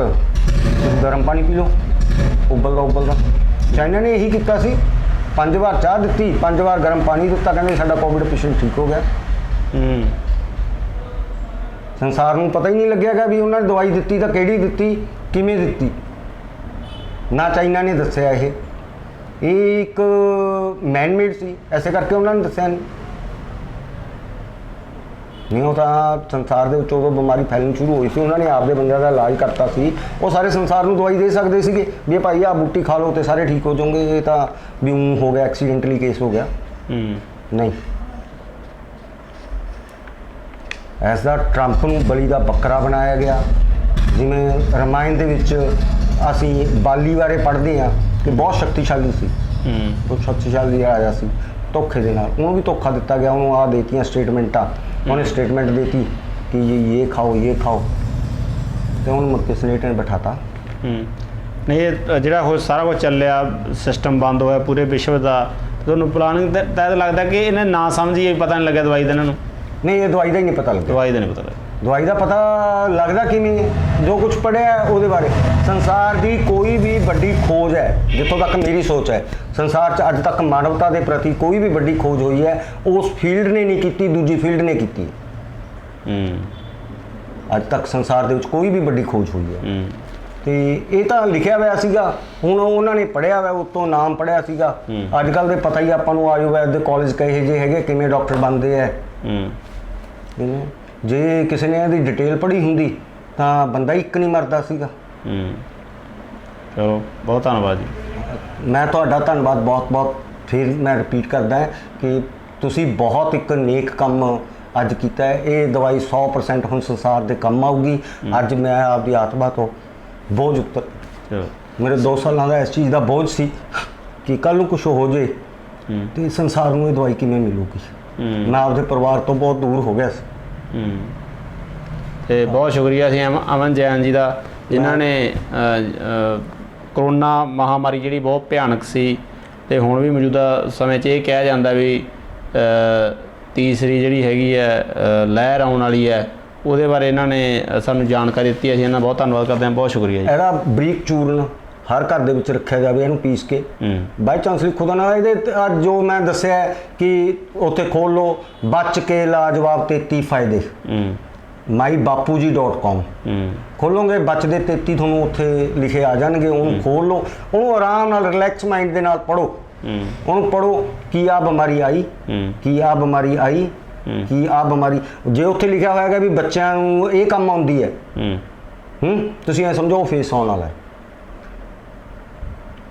ਗਰਮ ਪਾਣੀ ਪੀ ਲਓ, ਉਬਲਦਾ। ਚਾਈਨਾ ਨੇ ਇਹੀ ਕੀਤਾ ਸੀ, 5 ਵਾਰ ਚਾਹ ਦਿੱਤੀ, 5 ਵਾਰ ਗਰਮ ਪਾਣੀ ਦਿੱਤਾ, ਕਹਿੰਦੇ ਸਾਡਾ ਕੋਵਿਡ ਪੇਸ਼ੈਂਟ ਠੀਕ ਹੋ ਗਿਆ। ਸੰਸਾਰ ਨੂੰ ਪਤਾ ਹੀ ਨਹੀਂ ਲੱਗਿਆਗਾ ਵੀ ਉਹਨਾਂ ਨੇ ਦਵਾਈ ਦਿੱਤੀ ਤਾਂ ਕਿਹੜੀ ਦਿੱਤੀ, ਕਿਵੇਂ ਦਿੱਤੀ, ਨਾ ਚਾਈਨਾ ਨੇ ਦੱਸਿਆ। ਇਹ ਇੱਕ ਮੈਨਮੇਡ ਸੀ, ਐਸੇ ਕਰਕੇ ਉਹਨਾਂ ਨੇ ਦੱਸਿਆ ਨਹੀਂ। ਨਹੀਂ ਉਹ ਤਾਂ ਸੰਸਾਰ ਦੇ ਵਿੱਚ ਉਦੋਂ ਬਿਮਾਰੀ ਫੈਲਣੀ ਸ਼ੁਰੂ ਹੋਈ ਸੀ, ਉਹਨਾਂ ਨੇ ਆਪਦੇ ਬੰਦਿਆਂ ਦਾ ਇਲਾਜ ਕਰਤਾ ਸੀ। ਉਹ ਸਾਰੇ ਸੰਸਾਰ ਨੂੰ ਦਵਾਈ ਦੇ ਸਕਦੇ ਸੀਗੇ ਵੀ ਇਹ ਭਾਈ ਆਹ ਬੂਟੀ ਖਾ ਲਓ ਤੇ ਸਾਰੇ ਠੀਕ ਹੋ ਜਾਓਗੇ। ਇਹ ਤਾਂ ਵੀ ਊਂ ਹੋ ਗਿਆ, ਐਕਸੀਡੈਂਟਲੀ ਕੇਸ ਹੋ ਗਿਆ। ਨਹੀਂ, ਐਸਾ ਟਰੰਪ ਨੂੰ ਬਲੀ ਦਾ ਬੱਕਰਾ ਬਣਾਇਆ ਗਿਆ। ਜਿਵੇਂ ਰਮਾਇਣ ਦੇ ਵਿੱਚ ਅਸੀਂ ਬਾਲੀ ਬਾਰੇ ਪੜ੍ਹਦੇ ਹਾਂ ਕਿ ਬਹੁਤ ਸ਼ਕਤੀਸ਼ਾਲੀ ਸੀ, ਬਹੁਤ ਸ਼ਕਤੀਸ਼ਾਲੀ ਆਇਆ ਸੀ, ਧੋਖੇ ਦੇ ਨਾਲ ਉਹਨੂੰ ਵੀ ਧੋਖਾ ਦਿੱਤਾ ਗਿਆ। ਉਹਨੂੰ ਆਹ ਦੇਤੀਆਂ ਸਟੇਟਮੈਂਟਾਂ, ਉਹਨੇ ਸਟੇਟਮੈਂਟ ਦੇਤੀ ਕਿ ਇਹ ਖਾਓ ਤੇ ਉਹਨੂੰ ਮੁੜ ਕੇ ਸਨੇਟ ਨੇ ਬਿਠਾਤਾ। ਨਹੀਂ, ਇਹ ਜਿਹੜਾ ਉਹ ਸਾਰਾ ਕੁਝ ਚੱਲਿਆ, ਸਿਸਟਮ ਬੰਦ ਹੋਇਆ ਪੂਰੇ ਵਿਸ਼ਵ ਦਾ, ਤੁਹਾਨੂੰ ਪਲਾਨਿੰਗ ਤਹਿਤ ਲੱਗਦਾ ਕਿ ਇਹਨੇ ਨਾ ਸਮਝੀ, ਪਤਾ ਨਹੀਂ ਲੱਗਿਆ ਦਵਾਈ ਦਾ ਇਹਨਾਂ ਨੂੰ? ਨਹੀਂ, ਇਹ ਦਵਾਈ ਦਾ ਹੀ ਨਹੀਂ ਪਤਾ ਲੱਗਿਆ। ਦਵਾਈ ਦਾ ਨਹੀਂ ਪਤਾ ਲੱਗਿਆ। ਦਵਾਈ ਦਾ ਪਤਾ ਲੱਗਦਾ ਕਿਵੇਂ? ਜੋ ਕੁਝ ਪੜ੍ਹਿਆ ਉਹਦੇ ਬਾਰੇ। ਸੰਸਾਰ ਦੀ ਕੋਈ ਵੀ ਵੱਡੀ ਖੋਜ ਹੈ, ਜਿੱਥੋਂ ਤੱਕ ਮੇਰੀ ਸੋਚ ਹੈ, ਸੰਸਾਰ 'ਚ ਅੱਜ ਤੱਕ ਮਾਨਵਤਾ ਦੇ ਪ੍ਰਤੀ ਕੋਈ ਵੀ ਵੱਡੀ ਖੋਜ ਹੋਈ ਹੈ, ਉਸ ਫੀਲਡ ਨੇ ਨਹੀਂ ਕੀਤੀ, ਦੂਜੀ ਫੀਲਡ ਨੇ ਕੀਤੀ। ਅੱਜ ਤੱਕ ਸੰਸਾਰ ਦੇ ਵਿੱਚ ਕੋਈ ਵੀ ਵੱਡੀ ਖੋਜ ਹੋਈ ਹੈ ਤੇ ਇਹ ਤਾਂ ਲਿਖਿਆ ਹੋਇਆ ਸੀਗਾ। ਹੁਣ ਉਹਨਾਂ ਨੇ ਪੜ੍ਹਿਆ ਹੋਇਆ, ਉੱਤੋਂ ਨਾਮ ਪੜ੍ਹਿਆ ਸੀਗਾ। ਅੱਜ ਕੱਲ੍ਹ ਦੇ ਪਤਾ ਹੀ ਆਪਾਂ ਨੂੰ, ਆਯੁਰਵੈਦ ਦੇ ਕਾਲਜ ਕਹੇ ਜਿਹੇ ਹੈਗੇ, ਕਿਵੇਂ ਡਾਕਟਰ ਬਣਦੇ ਹੈ। ਜੇ ਕਿਸੇ ਨੇ ਇਹਦੀ ਡਿਟੇਲ ਪੜ੍ਹੀ ਹੁੰਦੀ ਤਾਂ ਬੰਦਾ ਇੱਕ ਨਹੀਂ ਮਰਦਾ ਸੀਗਾ। ਚਲੋ, ਬਹੁਤ ਧੰਨਵਾਦ ਜੀ। ਮੈਂ ਤੁਹਾਡਾ ਧੰਨਵਾਦ ਬਹੁਤ ਫਿਰ ਮੈਂ ਰਿਪੀਟ ਕਰਦਾ ਕਿ ਤੁਸੀਂ ਬਹੁਤ ਇੱਕ ਨੇਕ ਕੰਮ ਅੱਜ ਕੀਤਾ ਹੈ। ਇਹ ਦਵਾਈ 100% ਹੁਣ ਸੰਸਾਰ ਦੇ ਕੰਮ ਆਊਗੀ। ਅੱਜ ਮੈਂ ਆਪਦੀ ਆਤਮਾ ਤੋਂ ਬੋਝ ਉੱਤਰ, ਮੇਰੇ 2 ਸਾਲਾਂ ਦਾ ਇਸ ਚੀਜ਼ ਦਾ ਬੋਝ ਸੀ ਕਿ ਕੱਲ੍ਹ ਨੂੰ ਕੁਛ ਹੋ ਜੇ ਤੇ ਸੰਸਾਰ ਨੂੰ ਇਹ ਦਵਾਈ ਕਿਵੇਂ ਮਿਲੂਗੀ। ਮੈਂ ਆਪਦੇ ਪਰਿਵਾਰ ਤੋਂ ਬਹੁਤ ਦੂਰ ਹੋ ਗਿਆ ਸੀ। ਤੇ ਬਹੁਤ ਸ਼ੁਕਰੀਆ ਸੀ ਅਮਨ ਜੈਨ ਜੀ ਦਾ, ਜਿਨ੍ਹਾਂ ਨੇ ਕਰੋਨਾ ਮਹਾਮਾਰੀ ਜਿਹੜੀ ਬਹੁਤ ਭਿਆਨਕ ਸੀ ਤੇ ਹੁਣ ਵੀ ਮੌਜੂਦਾ ਸਮੇਂ 'ਚ ਇਹ ਕਿਹਾ ਜਾਂਦਾ ਵੀ ਤੀਸਰੀ ਜਿਹੜੀ ਹੈਗੀ ਹੈ ਲਹਿਰ ਆਉਣ ਵਾਲੀ ਹੈ, ਉਹਦੇ ਬਾਰੇ ਇਹਨਾਂ ਨੇ ਸਾਨੂੰ ਜਾਣਕਾਰੀ ਦਿੱਤੀ। ਅਸੀਂ ਇਹਨਾਂ ਦਾ ਬਹੁਤ ਧੰਨਵਾਦ ਕਰਦੇ ਹਾਂ। ਬਹੁਤ ਸ਼ੁਕਰੀਆ ਜੀ। ਇਹਦਾ ਬਰੀਕ ਚੂਰਨ ਹਰ ਘਰ ਦੇ ਵਿੱਚ ਰੱਖਿਆ ਜਾਵੇ, ਇਹਨੂੰ ਪੀਸ ਕੇ ਬਾਈ ਚਾਂਸ ਖੁਦਾ ਨਾਲ ਇਹਦੇ ਅੱਜ ਜੋ ਮੈਂ ਦੱਸਿਆ ਕਿ ਉੱਥੇ ਖੋਲ ਲਓ, ਬਚ ਕੇ ਲਾਜਵਾਬ 33 ਫਾਇਦੇ mybapuji.com ਖੋਲੋਗੇ, ਬਚਦੇ 33 ਤੁਹਾਨੂੰ ਉੱਥੇ ਲਿਖੇ ਆ ਜਾਣਗੇ। ਉਹਨੂੰ ਖੋਲ ਲਓ, ਉਹਨੂੰ ਆਰਾਮ ਨਾਲ ਰਿਲੈਕਸ ਮਾਈਂਡ ਦੇ ਨਾਲ ਪੜ੍ਹੋ। ਉਹਨੂੰ ਪੜ੍ਹੋ ਕੀ ਆ ਬਿਮਾਰੀ ਆਈ, ਕੀ ਆ ਬਿਮਾਰੀ ਆਈ, ਕੀ ਆ ਬਿਮਾਰੀ। ਜੇ ਉੱਥੇ ਲਿਖਿਆ ਹੋਏਗਾ ਵੀ ਬੱਚਿਆਂ ਨੂੰ ਇਹ ਕੰਮ ਆਉਂਦੀ ਹੈ, ਤੁਸੀਂ ਇਹ ਸਮਝੋ ਫੇਸ ਆਉਣ ਵਾਲਾ ਹੈ।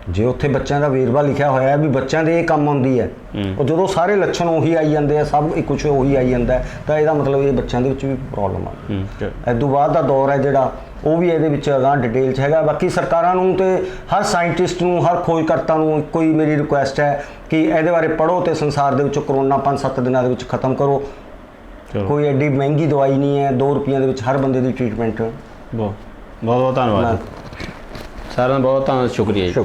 ਜੇ ਉੱਥੇ ਬੱਚਿਆਂ ਦਾ ਵੇਰਵਾ ਲਿਖਿਆ ਹੋਇਆ ਹੈ ਵੀ ਬੱਚਿਆਂ ਦੇ ਇਹ ਕੰਮ ਆਉਂਦੀ ਹੈ, ਉਹ ਜਦੋਂ ਸਾਰੇ ਲੱਛਣ ਉਹੀ ਆਈ ਜਾਂਦੇ ਆ, ਸਭ ਕੁਛ ਉਹੀ ਆਈ ਜਾਂਦਾ, ਤਾਂ ਇਹਦਾ ਮਤਲਬ ਇਹ ਬੱਚਿਆਂ ਦੇ ਵਿੱਚ ਵੀ ਪ੍ਰੋਬਲਮ ਆ। ਇਸ ਤੋਂ ਬਾਅਦ ਦਾ ਦੌਰ ਹੈ ਜਿਹੜਾ, ਉਹ ਵੀ ਇਹਦੇ ਵਿੱਚ ਅਗਾਂਹ ਡਿਟੇਲ 'ਚ ਹੈਗਾ। ਬਾਕੀ ਸਰਕਾਰਾਂ ਨੂੰ ਤੇ ਹਰ ਸਾਇੰਟਿਸਟ ਨੂੰ, ਹਰ ਖੋਜਕਰਤਾ ਨੂੰ ਇੱਕੋ ਹੀ ਮੇਰੀ ਰਿਕੁਐਸਟ ਹੈ ਕਿ ਇਹਦੇ ਬਾਰੇ ਪੜ੍ਹੋ ਤੇ ਸੰਸਾਰ ਦੇ ਵਿੱਚੋਂ ਕਰੋਨਾ 5-7 ਦਿਨਾਂ ਦੇ ਵਿੱਚ ਖਤਮ ਕਰੋ। ਕੋਈ ਐਡੀ ਮਹਿੰਗੀ ਦਵਾਈ ਨਹੀਂ ਹੈ, 2 ਰੁਪਈਆਂ ਦੇ ਵਿੱਚ ਹਰ ਬੰਦੇ ਦੀ ਟ੍ਰੀਟਮੈਂਟ। ਬਹੁਤ ਧੰਨਵਾਦ ਸਾਰਿਆਂ ਦਾ, ਬਹੁਤ ਧੰਨਵਾਦ, ਸ਼ੁਕਰੀਆ ਜੀ।